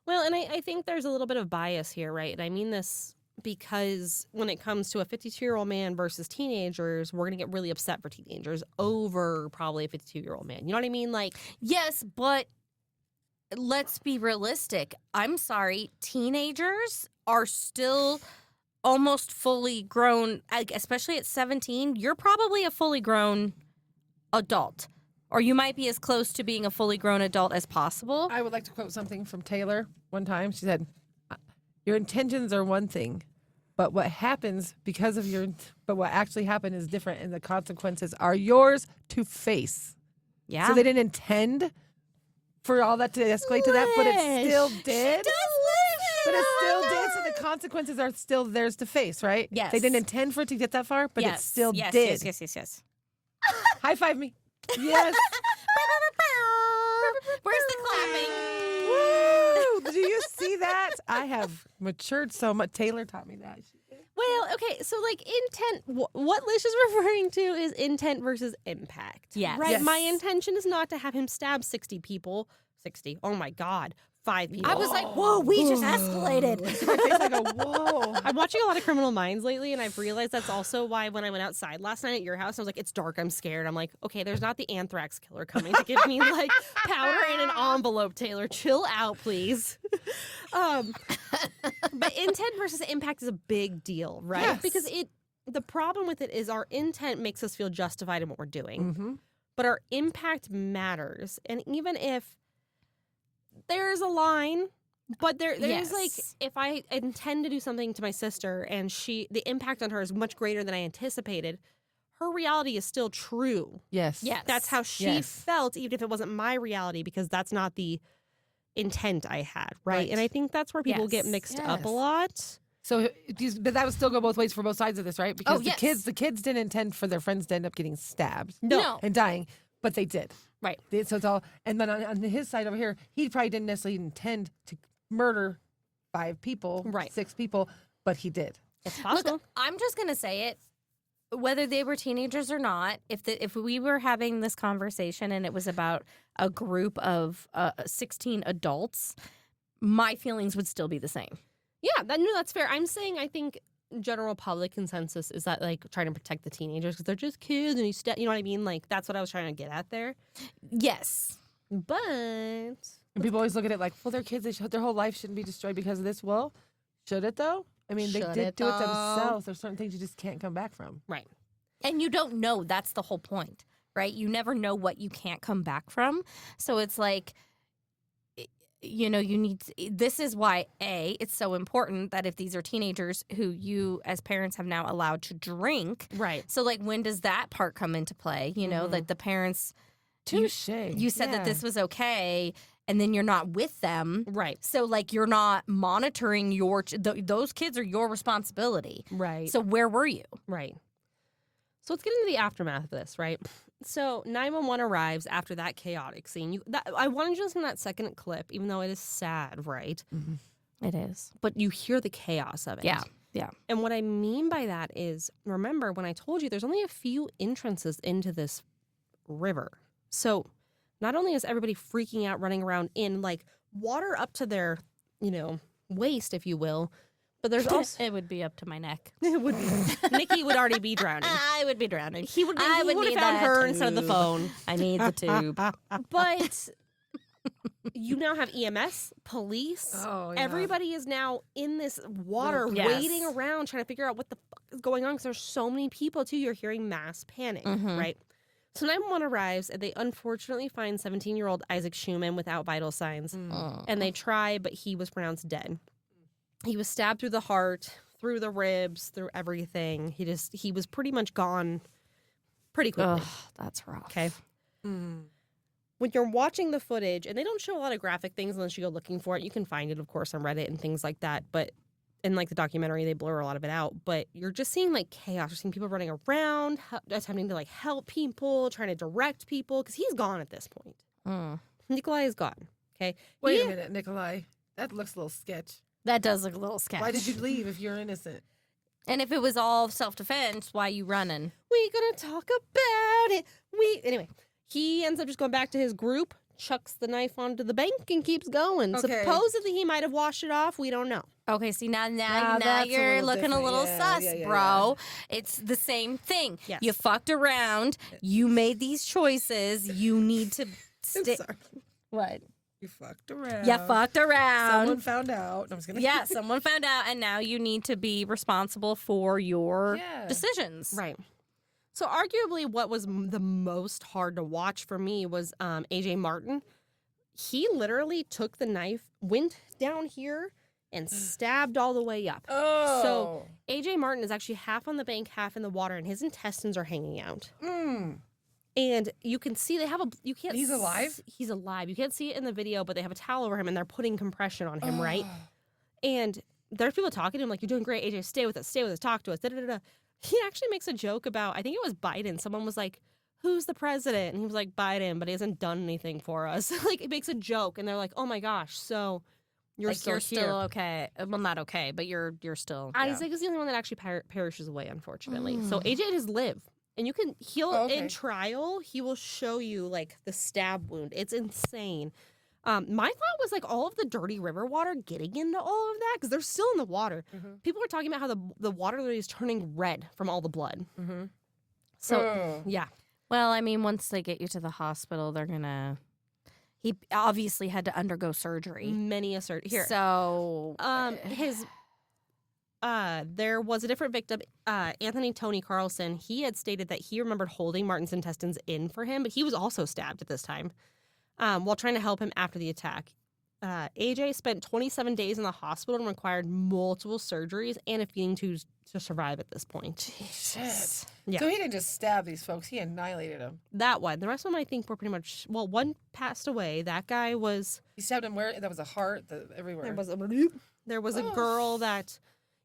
Well, and I think there's a little bit of bias here, right? And I mean this because when it comes to a 52-year-old man versus teenagers, we're going to get really upset for teenagers over probably a 52-year-old man. You know what I mean? Like, Yes, but let's be realistic. I'm sorry. Teenagers are still almost fully grown, like, especially at 17. You're probably a fully grown adult. Or you might be as close to being a fully grown adult as possible. I would like to quote something from Taylor one time. She said, "Your intentions are one thing, but what happens but what actually happened is different, and the consequences are yours to face." Yeah. So they didn't intend for all that to escalate to that, but it still did. But it still did, so the consequences are still theirs to face, right? Yes. They didn't intend for it to get that far, but it still yes, did. Yes. High five me. Yes. Where's the clapping? Woo! Do you see that? I have matured so much. Taylor taught me that. well, okay, so like intent, what Lish is referring to is intent versus impact. Yes. Right? Yes. My intention is not to have him stab 60 people. 60. Oh my God. 5 people. I was like, whoa, we just escalated. My face, I go, whoa. I'm watching a lot of Criminal Minds lately, and I've realized that's also why when I went outside last night at your house, I was like, it's dark, I'm scared. I'm like, okay, there's not the anthrax killer coming to give me like powder in an envelope, Taylor. Chill out, please. But intent versus impact is a big deal, right? Yes. Because the problem with it is our intent makes us feel justified in what we're doing, Mm-hmm. but our impact matters. And even if there's a line, but there's Yes. like, if I intend to do something to my sister and the impact on her is much greater than I anticipated, her reality is still true. Yes. Yes. That's how she Yes. felt, even if it wasn't my reality, because that's not the intent I had, right? And I think that's where people get Yes. mixed up a Yes. lot. So, but that would still go both ways for both sides of this, right? Because yes. the kids didn't intend for their friends to end up getting stabbed No. and dying, but they did. Right. So it's all, and then on his side over here, he probably didn't necessarily intend to murder 5 people, Right. 6 people, but he did. It's possible. Look, I'm just gonna say it. Whether they were teenagers or not, if we were having this conversation and it was about a group of 16 adults, my feelings would still be the same. Yeah, that's fair. I'm saying I think general public consensus is that like trying to protect the teenagers because they're just kids and you know what I mean? Like that's what I was trying to get at there. Yes. But And people always look at it like, well, they're kids. Their whole life shouldn't be destroyed because of this. Well, should it though? I mean, they Should did it, do it though? themselves. There's certain things you just can't come back from. right. And you don't know. That's the whole point, right? You never know what you can't come back from. So it's like, you need this is why, it's so important that if these are teenagers who you as parents have now allowed to drink. Right. So like, when does that part come into play? You know, like the parents, Touche. you said that this was okay, and then you're not with them. Right. So like, you're not monitoring those kids are your responsibility. Right. So where were you? Right. So let's get into the aftermath of this, right? So 911 arrives after that chaotic scene. I wanted to listen to that second clip, even though it is sad, right? It is. But you hear the chaos of it. Yeah. Yeah. And what I mean by that is, remember when I told you there's only a few entrances into this river. So not only is everybody freaking out, running around in like water up to their, waist, if you will, but there's also It would be up to my neck. it would be Nikki would already be drowning. I would be drowning. He would I have would need found that her instead of the tube. phone. I need the tube. But you now have EMS, police. Oh, yeah. Everybody is now in this water, Yes. waiting around, trying to figure out what the fuck is going on because there's so many people, too. You're hearing mass panic, right? So 911 arrives, and they unfortunately find 17-year-old Isaac Schumann without vital signs. And they try, but he was pronounced dead. He was stabbed through the heart, through the ribs, through everything. He was pretty much gone pretty quickly. Ugh, that's rough. Okay. When you're watching the footage, and they don't show a lot of graphic things unless you go looking for it. You can find it, of course, on Reddit and things like that. But in like the documentary, they blur a lot of it out. But you're just seeing like chaos. You're seeing people running around, attempting to like help people, trying to direct people, because he's gone at this point. Nikolai is gone. Okay. Wait a minute, Nikolai. That looks a little sketch. That does look a little sketch. Why did you leave if you're innocent? And if it was all self-defense, why you running? We gonna talk about it. Anyway, he ends up just going back to his group, chucks the knife onto the bank, and keeps going. Okay. Supposedly he might have washed it off. We don't know. Okay, see now that's a you're little looking a different. little Yeah, sus, yeah, bro. It's the same thing. Yes. You fucked around. You made these choices. You need to stay. Sorry. What? You fucked around. You fucked around. Someone found out. I'm just gonna. Yeah, someone found out, and now you need to be responsible for your Yeah. decisions. Right. So arguably what was the most hard to watch for me was AJ Martin. He literally took the knife, went down here, and stabbed all the way up. Oh. So AJ Martin is actually half on the bank, half in the water, and his intestines are hanging out. And you can see they have you can't. He's alive? He's alive. You can't see it in the video, but they have a towel over him and they're putting compression on him, right? And there's people talking to him like, "You're doing great, AJ. Stay with us. Talk to us." Da, da, da, da. He actually makes a joke about, I think it was Biden. Someone was like, "Who's the president?" And he was like, "Biden, but he hasn't done anything for us." Like, it makes a joke, and they're like, "Oh my gosh, so you're Like, still you're here." still okay. Well, not okay, but you're still. Isaac is the only one that actually perishes away, unfortunately. So AJ has lived. And in trial, he will show you like the stab wound. It's insane. My thought was like all of the dirty river water getting into all of that because they're still in the water. People are talking about how the water literally is turning red from all the blood. So yeah, Well, I mean, once they get you to the hospital, they're gonna. He obviously had to undergo surgery. many a here. So There was a different victim, Anthony Tony Carlson. He had stated that he remembered holding Martin's intestines in for him, but he was also stabbed at this time while trying to help him after the attack. AJ spent 27 days in the hospital and required multiple surgeries and a feeding tube to survive at this point. Shit. Yeah. So he didn't just stab these folks; he annihilated them. That one. The rest of them, I think, were pretty much. Well, one passed away. That guy was. He stabbed him where? That was a heart. Everywhere. There was a girl that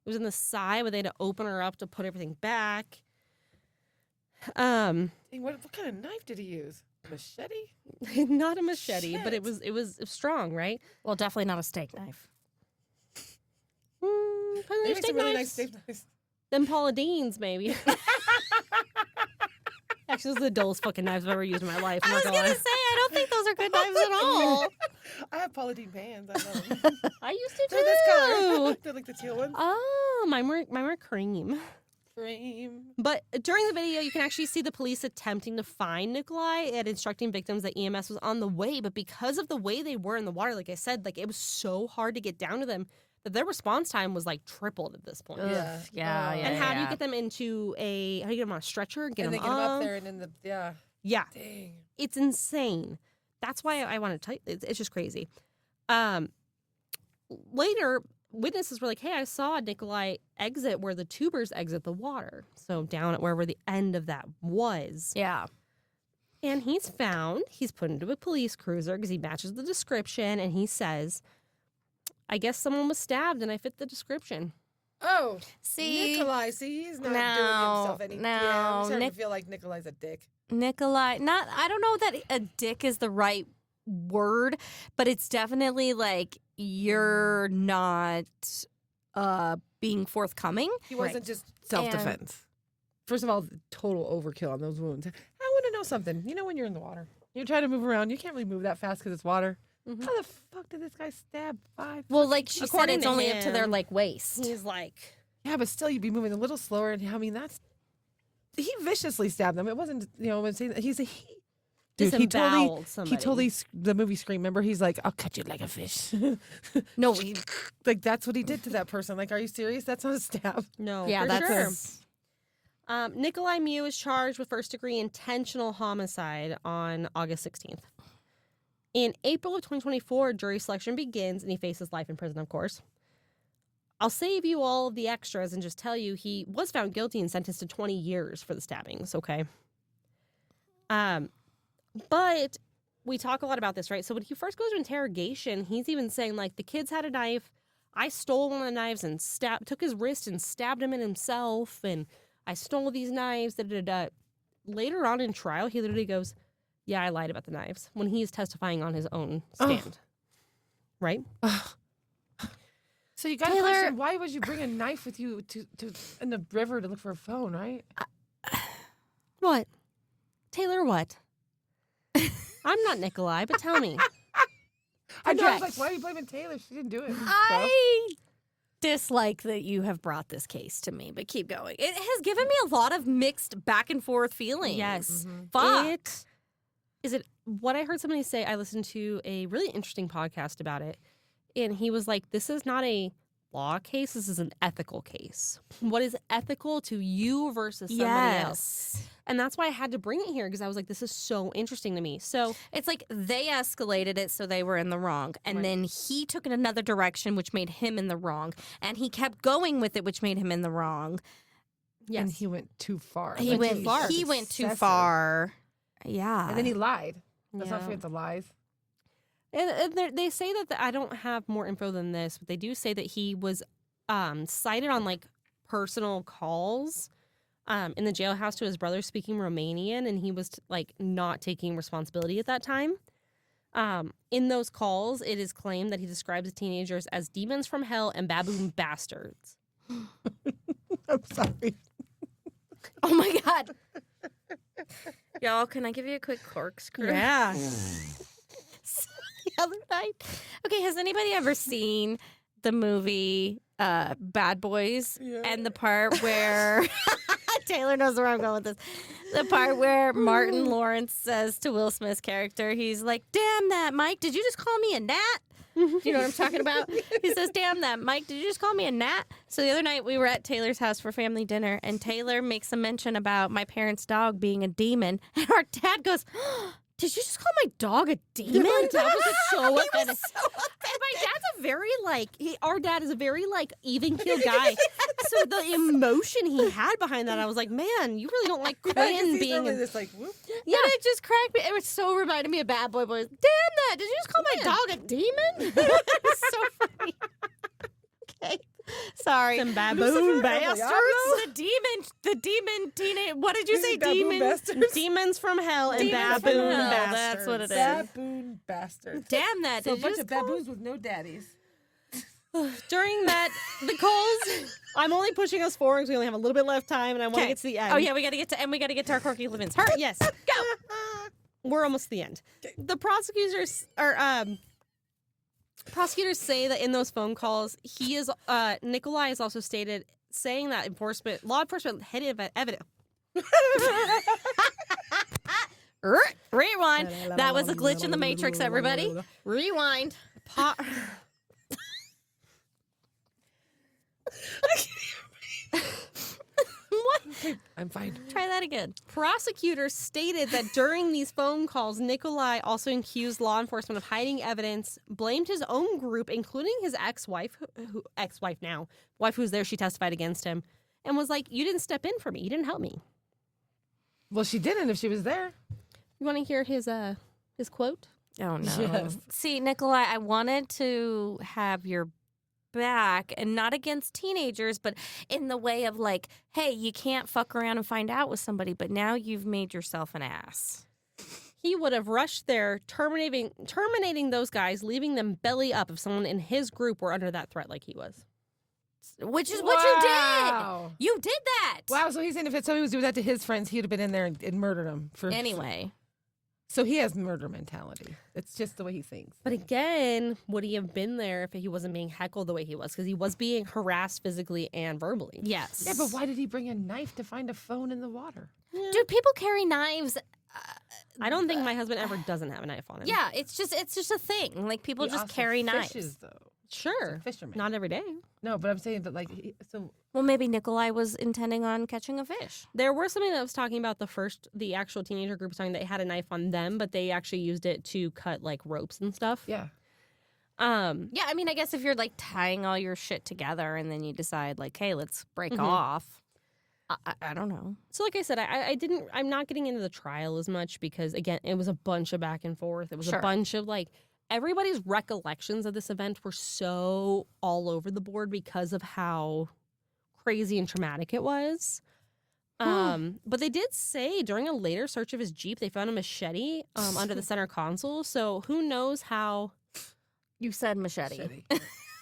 was in the side, but they had to open her up to put everything back. Dang, what kind of knife did he use? Machete? Not a machete, Shit. but it was strong, right? Well, definitely not a steak knife. Probably They steak make some really nice knives. steak knives. Them Paula Dean's, maybe. Actually, those are the dullest fucking knives I've ever used in my life. I'm I not was gonna gonna lie. say I don't think those are good knives at all. I have Paula Deen pans. I know. I used to They're this color. too. They're like the teal ones. Oh, mine were cream. Cream. But during the video, you can actually see the police attempting to find Nikolai and instructing victims that EMS was on the way. But because of the way they were in the water, like I said, like it was so hard to get down to them that their response time was like tripled at this point. Yeah. Yeah, Oh. yeah. And how do you get them into how do you get them on a stretcher? Get And they them get them up there and in the Yeah, Dang. it's insane. That's why I want to tell you. It's just crazy. Later, witnesses were like, hey, I saw Nikolai exit where the tubers exit the water. So down at wherever the end of that was. Yeah. And he's put into a police cruiser because he matches the description. And he says, I guess someone was stabbed and I fit the description. Oh, See, Nikolai. See, he's not doing No, himself any. no, Yeah, I'm starting Nick- to feel like Nikolai's a dick. Nikolai, I don't know that a dick is the right word, but it's definitely like you're not being forthcoming. He wasn't just self-defense. First of all, total overkill on those wounds. I want to know something. You know when you're in the water, you're trying to move around. You can't really move that fast because it's water. Mhm. How the fuck did this guy stab 5? Well, like she said, According it's to only up to their him, like waist. He's like, Yeah, but still, you'd be moving a little slower. And I mean, he viciously stabbed them. It wasn't, when saying that he dude, he disemboweled somebody. the movie Scream. Remember, he's like, I'll cut you like a fish. No, Like that's what he did to that person. Like, are you serious? That's not a stab. No, yeah, for that's sure. Nikolai Mew is charged with first-degree intentional homicide on August 16th. In April of 2024, jury selection begins, and he faces life in prison, of course. I'll save you all of the extras and just tell you he was found guilty and sentenced to 20 years for the stabbings, okay? But we talk a lot about this, right? So when he first goes to interrogation, he's even saying, like, the kids had a knife. I stole one of the knives and took his wrist and stabbed him in himself, and I stole these knives. Later on in trial, he literally goes, yeah, I lied about the knives when he's testifying on his own stand. Right? So you got to Taylor- question, why would you bring a knife with you to in the river to look for a phone, right? What? Taylor, what? I'm not Nikolai, but tell me. I know. I was Correct. like, why are you blaming Taylor? She didn't do it. I dislike that you have brought this case to me, but keep going. It has given me a lot of mixed back and forth feelings. Yes. Fuck. What I heard somebody say, I listened to a really interesting podcast about it, and he was like, this is not a law case, this is an ethical case. What is ethical to you versus somebody else? And that's why I had to bring it here, because I was like, this is so interesting to me. So It's like they escalated it, so they were in the wrong. And Right. then he took it another direction, which made him in the wrong. And he kept going with it, which made him in the wrong. yes. And he went too far. He Like, went too far. He went too Excessive. far. Yeah. And then he lied. Let's not Yeah. forget the lies. And they say that I don't have more info than this, but they do say that he was cited on like personal calls in the jailhouse to his brother speaking Romanian, and he was like not taking responsibility at that time. In those calls, it is claimed that he describes the teenagers as demons from hell and baboon bastards. I'm sorry. Oh my God. Y'all, can I give you a quick corkscrew? Yeah. The other night. Okay, has anybody ever seen the movie Bad Boys? Yeah. And the part where Taylor knows where I'm going with this. The part where Martin Lawrence says to Will Smith's character, he's like, damn that, Mike, did you just call me a gnat? Do you know what I'm talking about? He says, damn that, Mike, did you just call me a gnat? So the other night we were at Taylor's house for family dinner, and Taylor makes a mention about my parents' dog being a demon. And our dad goes, Did you just call my dog a demon? That was so offended. And my dad's a very our dad is a very even keeled guy. So the emotion he had behind that, I was like, man, you really don't like Quinn being. this whoop. Yeah, it just cracked me. It was so reminded me of Bad Boy Boys. Damn that! Did you just call my dog a demon? It's so funny. Okay. Sorry. Some baboon bastards. The demon teenage. What did you say? Baboon bastards? Demons from hell and Demons baboon from hell, bastards. that's what it is. Baboon bastards. Damn that! So a Did you bunch just of call- baboons with no daddies. During that, the calls. I'm only pushing us forward because we only have a little bit left time, and I want to Okay. get to the end. Oh yeah, we gotta get to our Corky Livins. Yes. Go. We're almost to the end. The prosecutors say that in those phone calls, Nikolai is also stated saying that law enforcement hid evidence. Rewind. That was a glitch in the Matrix, everybody. Rewind. What? I'm fine. Try that again. Prosecutors stated that during these phone calls, Nikolai also accused law enforcement of hiding evidence, blamed his own group, including his ex-wife, wife who's there, she testified against him, and was like, you didn't step in for me. You didn't help me. Well, she didn't if she was there. You want to hear his quote? Oh no. Yes. See, Nikolai, I wanted to have your back, and not against teenagers, but in the way of hey, you can't fuck around and find out with somebody, but now you've made yourself an ass. He would have rushed there, terminating those guys, leaving them belly up if someone in his group were under that threat like he was. Which is what Wow. you did. You did that. Wow, so he's saying if somebody was doing that to his friends, he'd have been in there and murdered them. Anyway. So he has murder mentality. It's just the way he thinks. But again, would he have been there if he wasn't being heckled the way he was? Because he was being harassed physically and verbally. Yes. Yeah, but why did he bring a knife to find a phone in the water? Dude, people carry knives. I don't think my husband ever doesn't have a knife on him. Yeah, it's just a thing. People He just also carry knives. fishes, though. Sure. He's a fisherman. Not every day. No, but I'm saying that so Well, maybe Nikolai was intending on catching a fish. There were something that was talking about the actual teenager group was talking that they had a knife on them, but they actually used it to cut ropes and stuff. yeah. Yeah, I mean, I guess if you're tying all your shit together and then you decide hey, let's break off. I don't know. So like I said, I'm not getting into the trial as much because again, it was a bunch of back and forth. It was Sure. a bunch of everybody's recollections of this event were so all over the board because of how crazy and traumatic it was. But they did say during a later search of his Jeep, they found a machete under the center console. So who knows how You said machete.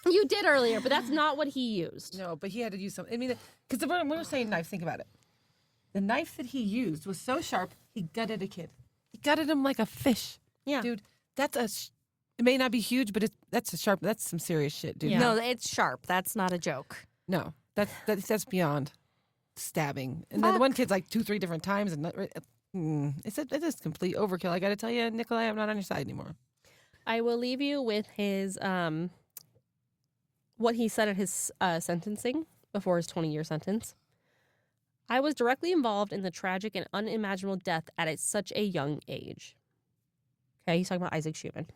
you did earlier, but that's not what he used. No, but he had to use something. I mean, because when we're saying knife, think about it. The knife that he used was so sharp, he gutted a kid. He gutted him like a fish. Yeah. Dude, it may not be huge, but that's some serious shit, dude. Yeah. No, it's sharp. That's not a joke. No, that's beyond stabbing. And then the one kid's 2-3 different times, and it is complete overkill. I got to tell you, Nikolai, I'm not on your side anymore. I will leave you with his what he said at his sentencing before his 20-year sentence. I was directly involved in the tragic and unimaginable death at such a young age. Okay, he's talking about Isaac Schumann.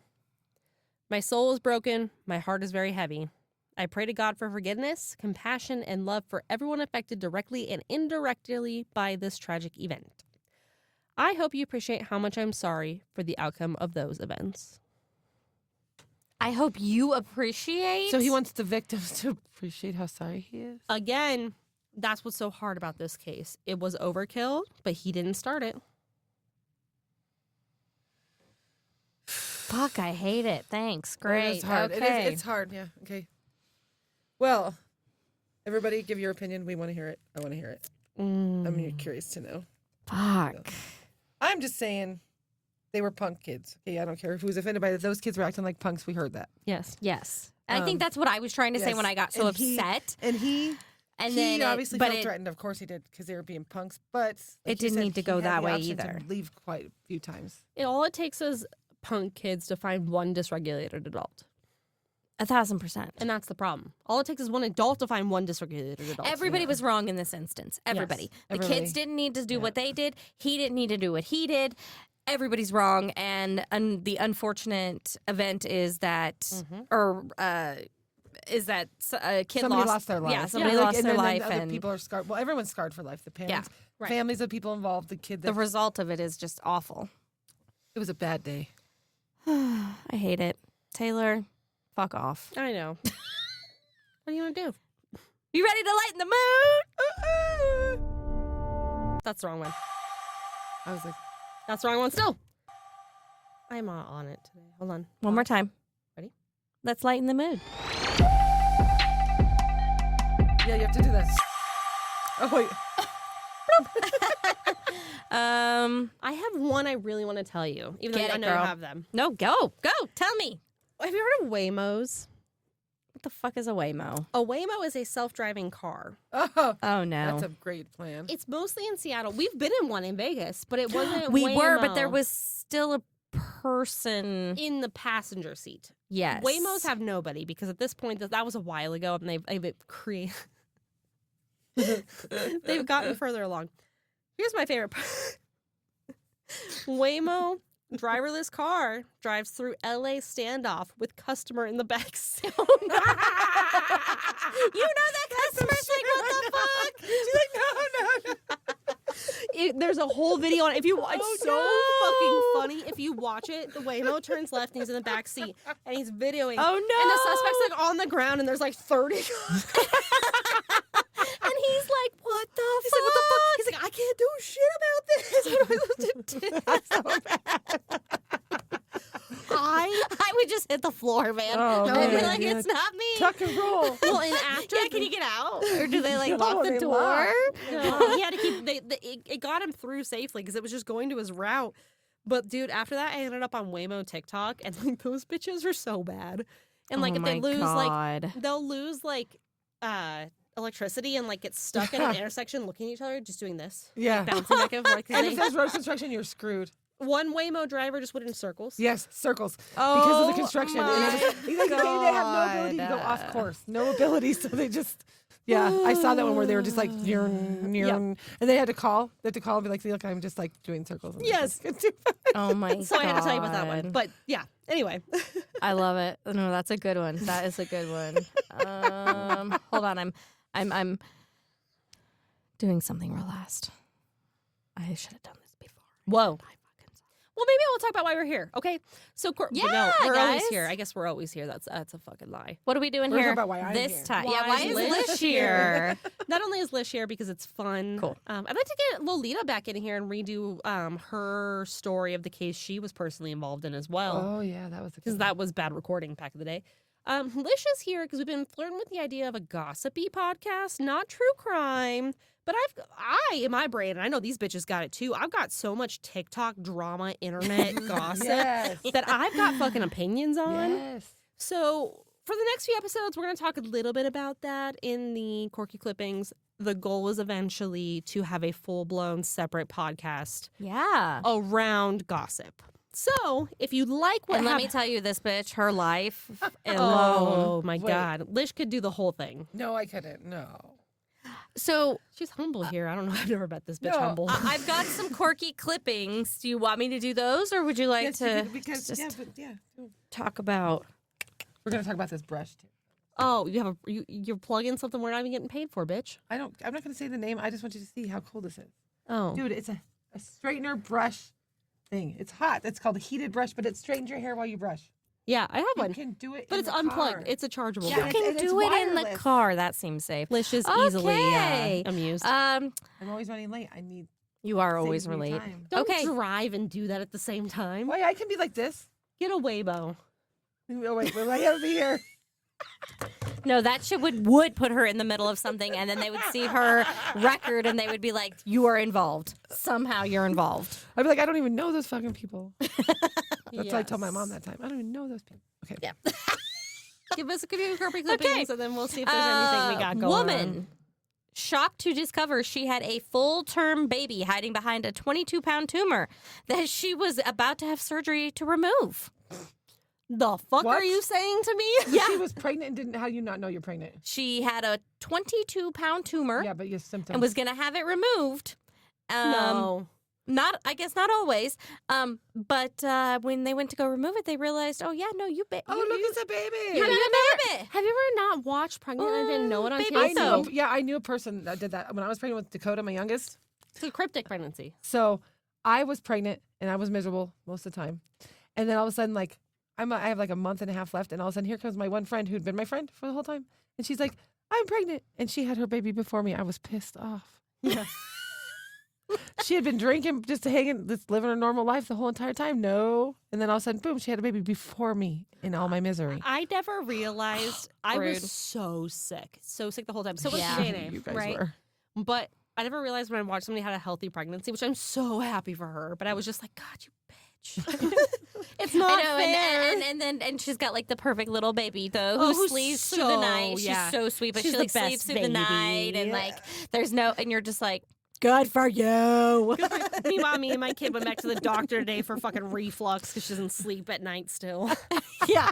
My soul is broken. My heart is very heavy. I pray to God for forgiveness, compassion, and love for everyone affected directly and indirectly by this tragic event. I hope you appreciate how much I'm sorry for the outcome of those events. I hope you appreciate. So he wants the victims to appreciate how sorry he is. Again, that's what's so hard about this case. It was overkill, but he didn't start it. Fuck, I hate it. Thanks. Great. It's hard. Okay. It's hard. Yeah. Okay. Well, everybody, give your opinion. We want to hear it. I want to hear it. I'm curious to know. Fuck. I'm just saying, they were punk kids. Okay, I don't care who's offended by it. Those kids were acting like punks. We heard that. Yes. Yes. I think that's what I was trying to say Yes. when I got so And he- upset. And he then obviously but felt threatened. Of course he did, because they were being punks. But It like you didn't said, need to he go had that the way option either. To leave quite a few times. All it takes is punk kids to find one dysregulated adult. 1,000%. And that's the problem. All it takes is one adult to find one dysregulated adult. Everybody was wrong in this instance. Everybody. The everybody. kids didn't need to do what they did. He didn't need to do what he did. Everybody's wrong. And the unfortunate event is that, is that a kid Somebody lost their life. Yeah, somebody lost their then life. Other And people are scarred. Well, everyone's scarred for life. The parents, Right. families of people involved, the kid. the result of it is just awful. It was a bad day. I hate it. Taylor, fuck off. I know. What do you want to do? You ready to lighten the mood? That's the wrong one. I was like, That's the wrong one still. I'm on it today. Hold on. One more time. Ready? Let's lighten the mood. yeah, you have to do this. Oh wait. I have one I really want to tell you, even Get though I it, know girl. you have them. No, go. Tell me. Have you heard of Waymos? What the fuck is a Waymo? A Waymo is a self-driving car. Oh, Oh, no. that's a great plan. It's mostly in Seattle. We've been in one in Vegas, but it wasn't We were, Waymo but there was still a person. in the passenger seat. Yes. Waymos have nobody because at this point, that was a while ago, and they've created. They've gotten further along. Here's my favorite part. Waymo driverless car drives through LA standoff with customer in the back seat. You know that customer's like, what the fuck? She's like, no. There's a whole video on it. If you, it's Oh, so no. fucking funny. If you watch it, the Waymo turns left and he's in the back seat and he's videoing. Oh, no. And the suspect's like on the ground and there's like 30. And he's like, what the He's fuck? like, what the fuck? He's like, I can't do shit about this. What am I supposed to do? That's so bad. I would just hit the floor, man. Oh, I'd be man, like, yeah. it's not me. Tuck and roll. Well, and after Yeah, can you get out? Or do they like No, lock the they door? lock. he had to keep. It got him through safely because it was just going to his route. But dude, after that, I ended up on Waymo TikTok, and like those bitches are so bad. And like Oh if they my lose, God. like they'll lose like electricity and like get stuck at an intersection, looking at each other, just doing this, Yeah. bouncing back and forth. 'Cause And if they- there's road construction, you're screwed. one Waymo driver just went in circles. Yes, circles. because Oh, of the construction. my And they have no ability to go off God. course. No ability, so they just... Yeah, I saw that one where they were just like, and they had to call. They had to call and be like, look, I'm just like doing circles. And Yes. Oh my God. So I had to tell you about that one. But yeah, anyway. I love it. No, that's a good one. That is a good one. Hold on, I'm doing something real last. I should have done this before. Whoa. I fucking suck. Well, maybe we'll talk about why we're here. Okay. So Yeah, no, we're always guys. here. I guess we're always here. That's a fucking lie. What are we doing We're here talking about why I'm this here. time? Why Yeah, why is is Lish Lish here? Not only is Lish here because it's fun. Cool. I'd like to get Lolita back in here and redo her story of the case she was personally involved in as well. Oh, yeah, that was a Because that was bad recording back in the day. Lish is here because we've been flirting with the idea of a gossipy podcast, not true crime. But in my brain, and I know these bitches got it too, I've got so much TikTok drama, internet gossip Yes. that I've got fucking opinions on. Yes. So for the next few episodes, we're going to talk a little bit about that in the Corky Clippings. The goal is eventually to have a full-blown separate podcast Yeah. around gossip. So if you like what And let me happened... tell you, this bitch, her life alone. Oh, my Wait. God. Lish could do the whole thing. No, I couldn't. No. So She's humble here. I don't know. I've never met this bitch No, humble. I've got some Corky clippings. Do you want me to do those, or would you like Yes, to because, just yeah. talk about? We're going to talk about this brush, too. Oh, you're plugging something we're not even getting paid for, bitch. I'm not going to say the name. I just want you to see how cool this is. Oh. Dude, it's a straightener brush thing. It's hot. It's called a heated brush, but it straightens your hair while you brush. Yeah, I have You one. can do it But in it's the unplugged. car. It's a chargeable Yeah, brush. You can it's do it in the wireless. car. That seems safe. Lish is Okay. easily amused. I'm always running late. I need... You are saves always me late. time. Don't okay. drive and do that at the same time. Why, I can be like this. Get a Waymo. Oh, wait, I gotta be here. No, that shit would put her in the middle of something, and then they would see her record, and they would be like, "You are involved. Somehow, you're involved." I'd be like, I don't even know those fucking people. That's what I told my mom that time. I don't even know those people. Okay. Yeah. Give us a few Corky clippings, and then we'll see if there's anything we got going Woman on. shocked to discover she had a full-term baby hiding behind a 22-pound tumor that she was about to have surgery to remove. The fuck What? are you saying to me? She was pregnant and didn't. How do you not know you're pregnant? She had a 22-pound tumor Yeah, but your symptoms. and was going to have it removed. No. I guess not always. But when they went to go remove it, they realized, oh yeah, no, you Oh, look, it's a baby. you had a baby. Have you ever not watched Pregnant and didn't know it on Baby TV? I so- knew. Yeah, I knew a person that did that when I was pregnant with Dakota, my youngest. It's a cryptic pregnancy. So I was pregnant and I was miserable most of the time, and then all of a sudden, like I have like a month and a half left, and all of a sudden here comes my one friend who'd been my friend for the whole time, and she's like, "I'm pregnant," and she had her baby before me. I was pissed off. Yeah. She had been drinking, just hanging, just living her normal life the whole entire time. No, and then all of a sudden, boom, she had a baby before me in all my misery. I never realized I Rude. was so sick the whole time. So was Yeah. Jane, You guys right? were. But I never realized when I watched somebody had a healthy pregnancy, which I'm so happy for her. But I was just like, God, you bitch. It's not I know, fair. and she's got like the perfect little baby though, Oh, who who's sleeps through the so- night. yeah. She's so sweet, but She's she the like sleeps best through the night, baby. and like there's no, and you're just like, Good for you. Meanwhile, me and my kid went back to the doctor today for fucking reflux because she doesn't sleep at night still. yeah,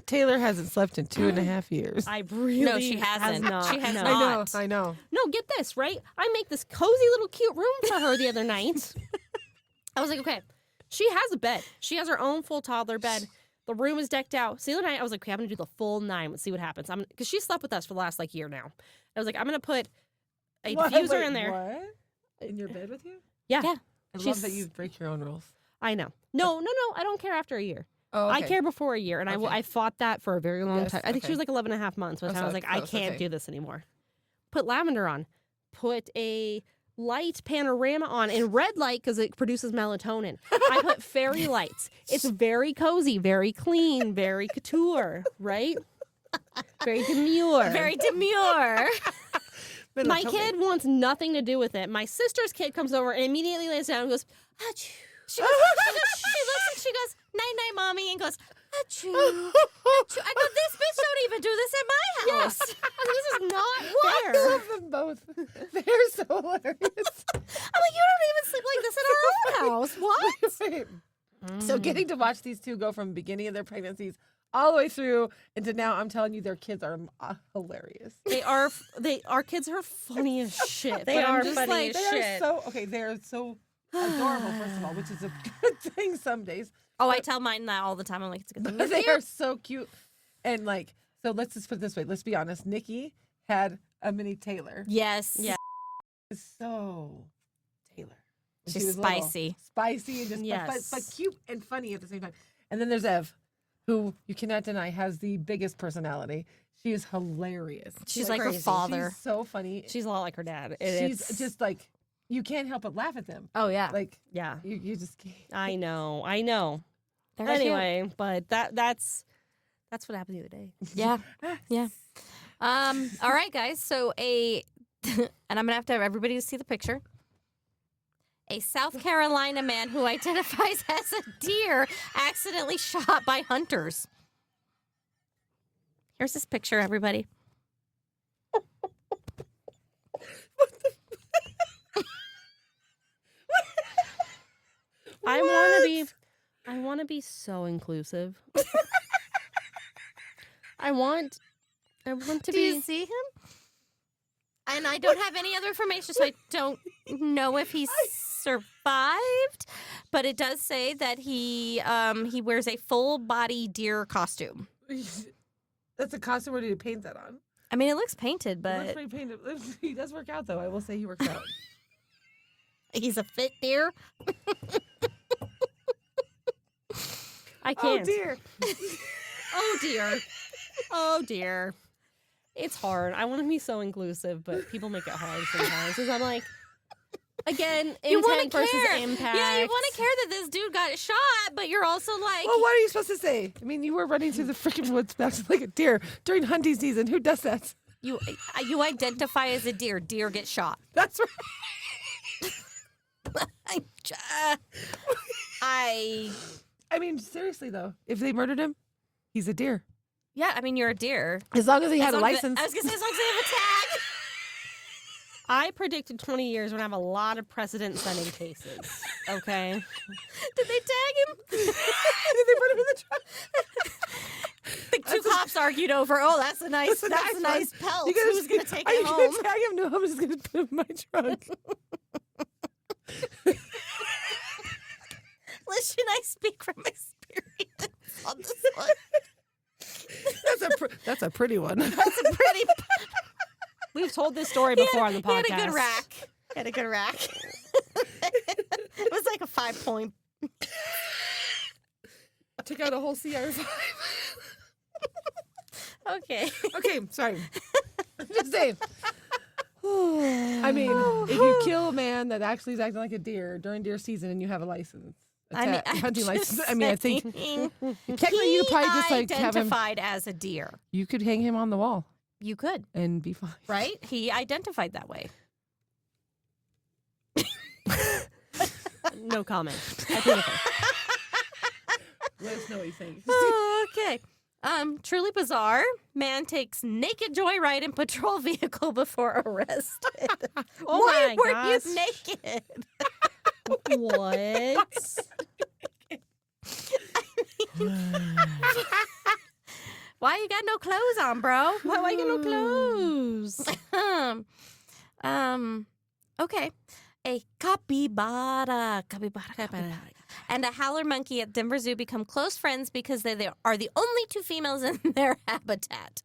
Taylor hasn't slept in 2.5 years. I really No, she hasn't. has not. She has no. not. I know. No, get this, right? I make this cozy little cute room for her the other night. I was like, okay, she has a bed. She has her own full toddler bed. The room is decked out. So the other night, I was like, okay, I'm going to do the full 9. Let's see what happens. Because she slept with us for the last, like, year now. I was like, I'm going to put a diffuser Wait, in there. What? In your bed with you? Yeah. Yeah. I She's- love that you break your own rules. I know. No, I don't care after a year. Oh, I care before a year, and Okay. I fought that for a very long Yes, time. I think she okay. was like 11 and a half months by the Oh, time I was so like, I close, can't okay. do this anymore. Put lavender on. Put a light panorama on in red light because it produces melatonin. I put fairy lights. It's very cozy, very clean, very couture, right? Very demure. very demure. My kid wants nothing to do with it. My sister's kid comes over and immediately lays down and goes, achoo. She looks and she goes, night night, mommy, and goes, achoo, achoo. I go, this bitch don't even do this at my house. This is not I fair. love them both. They're so hilarious. I'm like, you don't even sleep like this in our own house. What? Wait. So getting to watch these two go from the beginning of their pregnancies all the way through into now, I'm telling you, their kids are hilarious. Our kids are funny as shit. They but I'm are just funny like, as They are shit. so okay. They are so adorable. First of all, which is a good thing some days. Oh, I tell mine that all the time. I'm like, it's a good thing. But they are so cute, and like, so let's just put it this way. Let's be honest. Nikki had a mini Taylor. Yes. Yeah. Is so Taylor. When She's she was little. spicy. Spicy and just Yes. but cute and funny at the same time. And then there's Ev, who you cannot deny has the biggest personality. She is hilarious. She's like her crazy. father. She's so funny. she's a lot like her dad. She's just like you can't help but laugh at them. Oh yeah. Like yeah. you just can't. I know. They're cute. Anyway, but that's what happened the other day. Yeah. Yeah. All right, guys. So and I'm gonna have to have everybody to see the picture. A South Carolina man who identifies as a deer accidentally shot by hunters. Here's this picture, everybody. I want to be so inclusive. I want to Do be. you see him? And I don't have any other information, so I don't know if he survived. But it does say that he wears a full body deer costume. That's a costume. Where did you paint that on? I mean, it looks painted, It looks but pretty painted. He does work out, though. I will say he works out. he's a fit deer. I Oh can't. dear. Oh dear. Oh dear. It's hard. I want to be so inclusive, but people make it hard sometimes. Because I'm like, again, You want intent to versus care. impact. Yeah, you want to care that this dude got shot, but you're also like, Well, what are you supposed to say? I mean, you were running through the freaking woods acting like a deer during hunting season. Who does that? you identify as a deer. Deer get shot. That's right. I mean, seriously though, if they murdered him, he's a deer. Yeah, I mean, you're a deer. As long as he had a As long as- license. I was gonna say as long as they have a tag. I predicted 20 years when I have a lot of precedent setting cases. Okay. Did they tag him? Did they put him in the trunk? The two cops argued over. Oh, that's a nice pelt. Who's gonna take Are it you home? gonna tag him? No, I'm just gonna put him in my trunk. Lish and I speak from experience on this one. That's a pretty one. That's a pretty. We've told this story before on the podcast. He had a good rack. It was like a 5-point. Took out a whole CR5. Okay. Okay, sorry. I'm just saying. I mean, if you kill a man that actually is acting like a deer during deer season and you have a license, hunting license. I mean, I think technically you could probably just like have him identified as a deer. You could hang him on the wall You could, and be fine. right? He identified that way. No comment. I think okay. Let us know what you think. Okay. Truly bizarre. Man takes naked joyride in patrol vehicle before arrested. Oh Why my were gosh. you naked? What? Why you got no clothes on, bro? Why you got no clothes? Okay. A capybara and a howler monkey at Denver Zoo become close friends because they are the only two females in their habitat.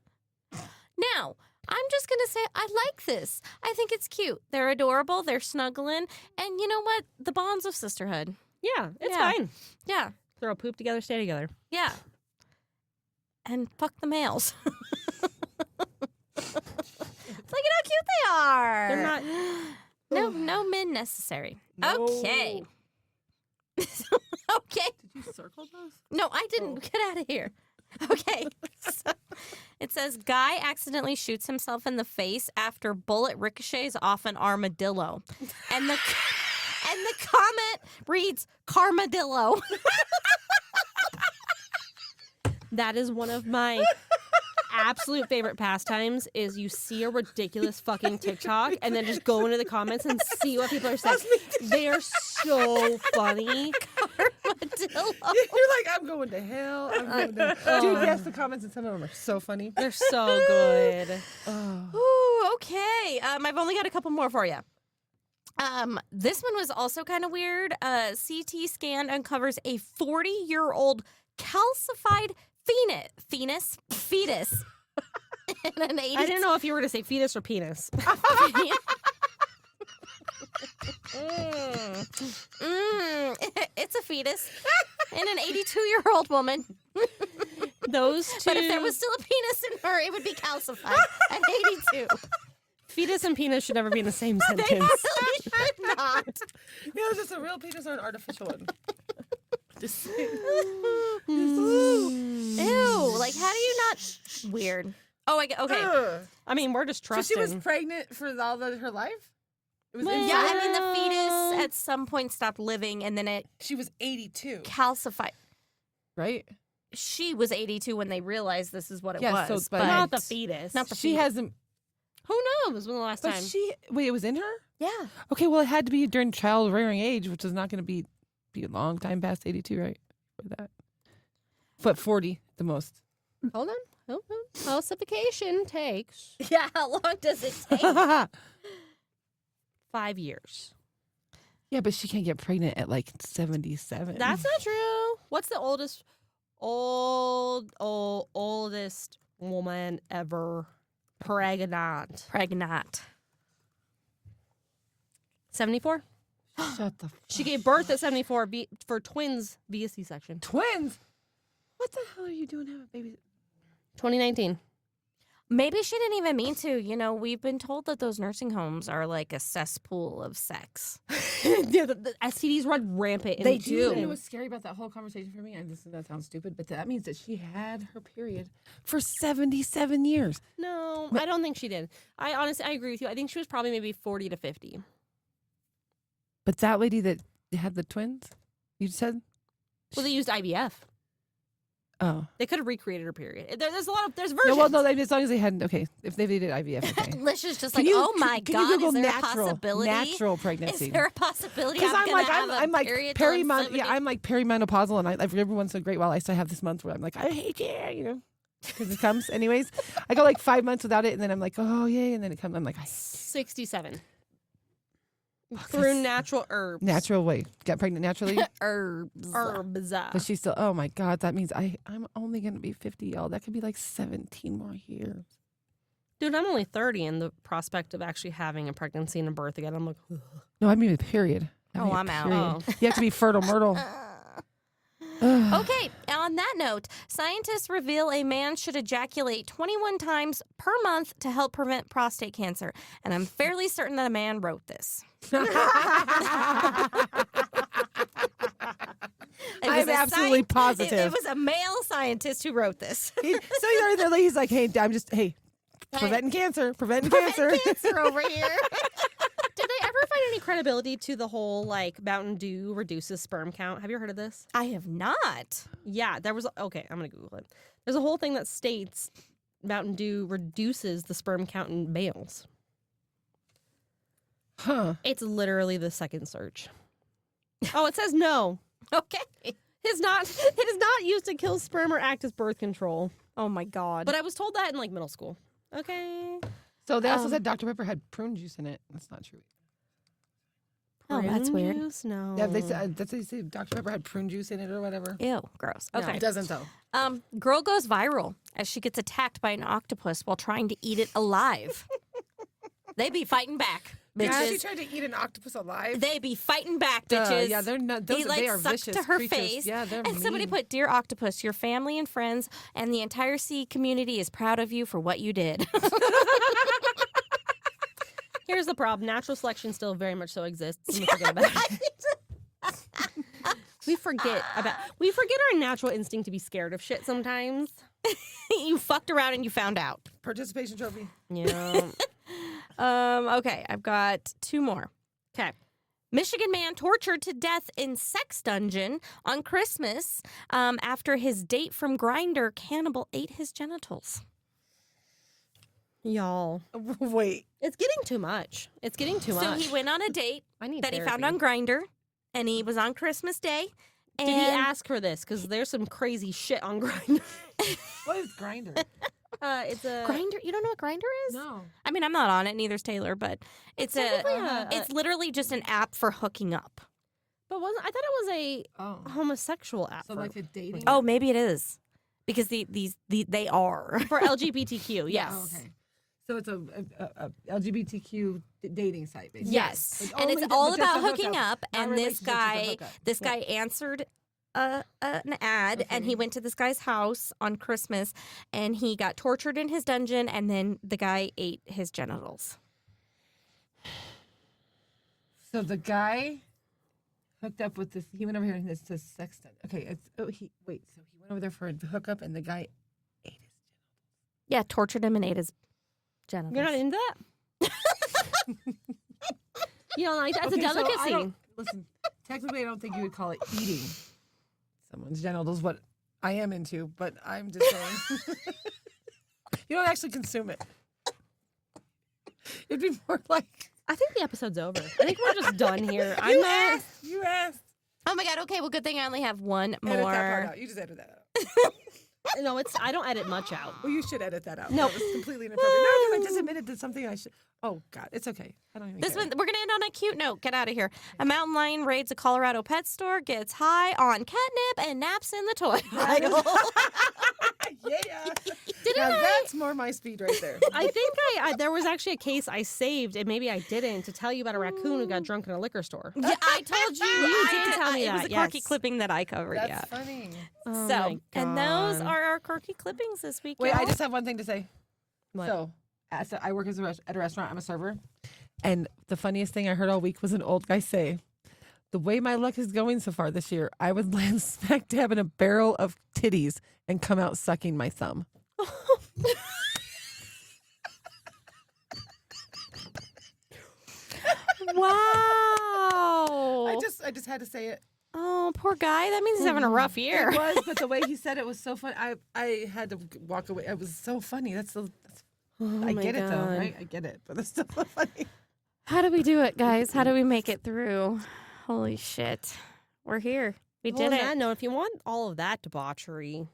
Now, I'm just going to say I like this. I think it's cute. They're adorable. They're snuggling. And you know what? The bonds of sisterhood. Yeah, it's Yeah. fine. Yeah. Throw a poop together, stay together. Yeah. And fuck the males. Look at how cute they are. They're not. No men necessary. No. Okay. Okay. Did you circle those? No, I didn't. Get out of here. Okay. So, it says guy accidentally shoots himself in the face after bullet ricochets off an armadillo. And the comment reads Carmadillo. That is one of my absolute favorite pastimes is you see a ridiculous fucking TikTok and then just go into the comments and see what people are saying. They are so funny. Armadillo. You're like, I'm going to hell. I'm going to... Dude, yes, the comments and some of them are so funny. They're so good. Ooh, okay. I've only got a couple more for you. This one was also kind of weird. CT scan uncovers a 40-year-old calcified fetus in an 80s. I didn't know if you were going to say fetus or penis. It's a fetus in an 82-year-old woman. Those two. But if there was still a penis in her, it would be calcified at 82. Fetus and penis should never be in the same They sentence. really should not. Yeah, is this a real penis or an artificial one? Just Ew. Like, how do you not... Weird. Oh, okay. I mean, we're just So trusting. she was pregnant for all of her life? It was Well, inside? Yeah, I mean, the fetus at some point stopped living, and then it She was 82. calcified. Right? She was 82 when they realized this is what it Yeah, was. so- but- not the fetus. Not the She fetus. hasn't... Who knows when the last But time? Wait, it was in her? Yeah. Okay, well, it had to be during child rearing age, which is not going to be a long time past 82, right? For that. But 40, the most. Hold on. Calcification takes Yeah, how long does it take? 5 years. Yeah, but she can't get pregnant at like 77. That's not true. What's the oldest woman ever pregnant? 74? Shut the She gave birth at 74 for twins via C-section. twins. What the hell are you doing having babies? 2019. Maybe she didn't even mean to. You know, we've been told that those nursing homes are like a cesspool of sex. Yeah, the STDs run rampant. They in do. You know Houston. what's scary about that whole conversation for me? And that sounds stupid, but that means that she had her period for 77 years. No, I don't think she did. I agree with you. I think she was probably maybe 40 to 50. But that lady that had the twins, you said? Well, they used IVF. Oh. They could have recreated her period. There's a lot of there's No, versions. well, no, as long as they hadn't. Okay, if they did IVF, okay. Lish is just Can like, you- oh my can God, you Google is there natural, a possibility? natural pregnancy? Is there a possibility Because I'm I'm gonna like have I'm a like period till I'm 70? I'm like perimenopausal, and every once in a great while I still have this month where I'm like, I hate you, you know, because it comes anyways. I go like 5 months without it, and then I'm like, oh yay, and then it comes. I'm like, 67 through natural herbs. natural way, get pregnant naturally. Herbs. Herbs. But she's still. Oh my God, that means I'm only gonna be 50, y'all. That could be like 17 more years. Dude, I'm only 30, and the prospect of actually having a pregnancy and a birth again, I'm like, ugh. No, I mean a period. I Oh, mean a I'm out. period. Oh. You have to be fertile, myrtle. Okay, on that note, scientists reveal a man should ejaculate 21 times per month to help prevent prostate cancer. And I'm fairly certain that a man wrote this. I'm absolutely positive. It was a male scientist who wrote this. He's like, hey, preventing cancer, preventing cancer. Cancer over here. Did they ever find any credibility to the whole like Mountain Dew reduces sperm count? Have you ever heard of this? I have not. Yeah, there was. Okay, I'm gonna Google it. There's a whole thing that states Mountain Dew reduces the sperm count in males. Huh. It's literally the second search. Oh, it says no. Okay. It is not used to kill sperm or act as birth control. Oh my God. But I was told that in like middle school. Okay. So they also said Dr. Pepper had prune juice in it. That's not true. Oh, that's Prune weird. juice? No. Yeah, they said Dr. Pepper had prune juice in it or whatever. Ew, gross. Okay. It doesn't though. Girl goes viral as she gets attacked by an octopus while trying to eat it alive. They be fighting back, bitches. She tried to eat an octopus alive. They be fighting back, bitches. Yeah, they're not. He They are sucked vicious to her creatures. face. Yeah, they're and somebody mean. put, "Dear octopus, your family and friends and the entire sea community is proud of you for what you did." Here's the problem. Natural selection still very much so exists. And we forget about it. We forget our natural instinct to be scared of shit sometimes. You fucked around and you found out. Participation trophy. Yeah. Okay, I've got two more. Okay. Michigan man tortured to death in sex dungeon on Christmas after his date from Grindr cannibal ate his genitals. Y'all. Wait. It's getting too much. It's getting too So much. he went on a date I need that he found therapy. on Grindr, and he was on Christmas Day. And Did he ask for this? Because there's some crazy shit on Grindr. What is grinder? It's a Grindr? You don't know what Grindr is? No. I mean, I'm not on it. Neither's Taylor, but it's technically it's literally just an app for hooking up. But wasn't I thought it was a Oh. homosexual app So for, like a dating. Oh, maybe it is because they are. for LGBTQ. Yes. Oh, okay. So it's a LGBTQ dating site, basically. Yes, It's and only it's the- all but just about a hooking hookup, up. not And relationship, just a hookup. this guy answered an ad, and he Okay. went to this guy's house on Christmas, and he got tortured in his dungeon, and then the guy ate his genitals. So the guy hooked up with this. He went over here and this sex. Okay. So he went over there for a hookup, and the guy ate his. Yeah, tortured him and ate his genitals. You're not into that? You don't like that's Okay, a so I delicacy. don't- listen, technically, I don't think you would call it eating someone's genitals. What I am into, but I'm just saying, you don't actually consume it. It'd be more like I think the episode's over. I think we're just done here. you asked. Oh my god! Okay, well, good thing I only have one Edit that part more. out. You just edit that out. No, I don't edit much out. Well, you should edit that out. No. That was completely inappropriate. No, because I just admitted to something I should. Oh God, it's okay. I don't even. This care. one, we're gonna end on a cute note. Get out of here. A mountain lion raids a Colorado pet store, gets high on catnip, and naps in the toy aisle. Yeah. Now that's more my speed right there. I think there was actually a case I saved, and maybe I didn't, to tell you about a raccoon who got drunk in a liquor store. Yeah, I told you. You did tell me It was that, a quirky yes. clipping that I covered. That's Yeah. funny. Oh So, my and those God. are our quirky clippings this week. Wait, I y'all. just have one thing to say. What? So, I work at a restaurant. I'm a server. And the funniest thing I heard all week was an old guy say, the way my luck is going so far this year, I would land smack dab in a barrel of titties and come out sucking my thumb. Wow. I just had to say it. Oh, poor guy. That means he's having a rough year. It was, but the way he said it was so funny. I had to walk away. It was so funny. I get it though, right? I get it, but it's still so funny. How do we do it, guys? How do we make it through? Holy shit. We're here. We did it. No, if you want all of that debauchery,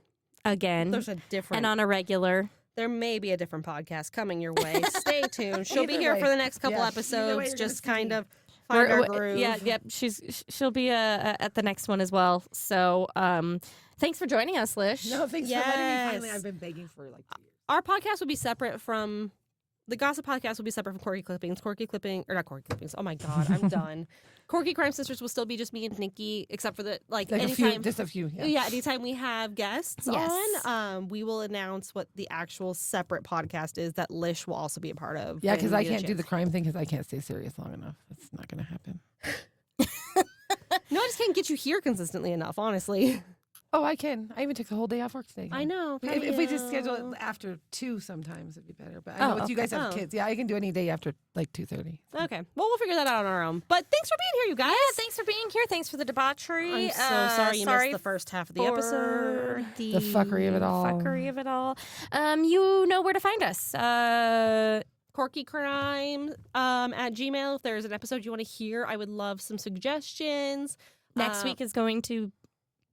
Again. there's a different. And on a regular. There may be a different podcast coming your way. Stay tuned. She'll be Either here way. for the next couple Yeah, either way, episodes. you're Just gonna see kind me. of find our groove. Yeah, yep. She'll be at the next one as well. So thanks for joining us, Lish. No, thanks for letting me. Finally, Yes. I've been begging for like 2 years. Our podcast will be separate from the gossip podcast. Will be separate from Corky Clippings. Not Corky Clippings. Oh my god, I'm done. Corky Crime Sisters will still be just me and Nikki, except for the Like a anytime. few, just a few. Yeah. Yeah, anytime we have guests Yes. on, we will announce what the actual separate podcast is that Lish will also be a part of. Yeah, when because we I get a can't do the chance. crime thing because I can't stay serious long enough. It's not going to happen. No, I just can't get you here consistently enough, honestly. Oh, I can. I even took the whole day off work today. I know. If we just schedule it after 2, sometimes it'd be better. But I know Oh, you guys have okay. kids. Yeah, I can do any day after like 2:30. Okay. Well, we'll figure that out on our own. But thanks for being here, you guys. Yeah, thanks for being here. Thanks for the debauchery. I'm so sorry you missed the first half of the episode. The fuckery of it all. Fuckery of it all. You know where to find us. Corkycrime at Gmail. If there's an episode you want to hear, I would love some suggestions. Next week is going to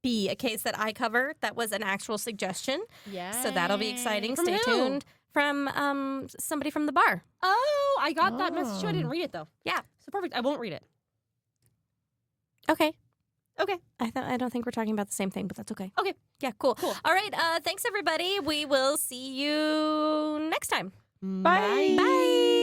be a case that I cover that was an actual suggestion. Yeah. So that'll be exciting. From Stay who? tuned. From somebody from the bar. Oh, I got that message too. I didn't read it though. Yeah. So perfect. I won't read it. Okay. Okay. I don't think we're talking about the same thing, but that's okay. Okay. Yeah, cool. Cool. All right. Thanks, everybody. We will see you next time. Bye. Bye.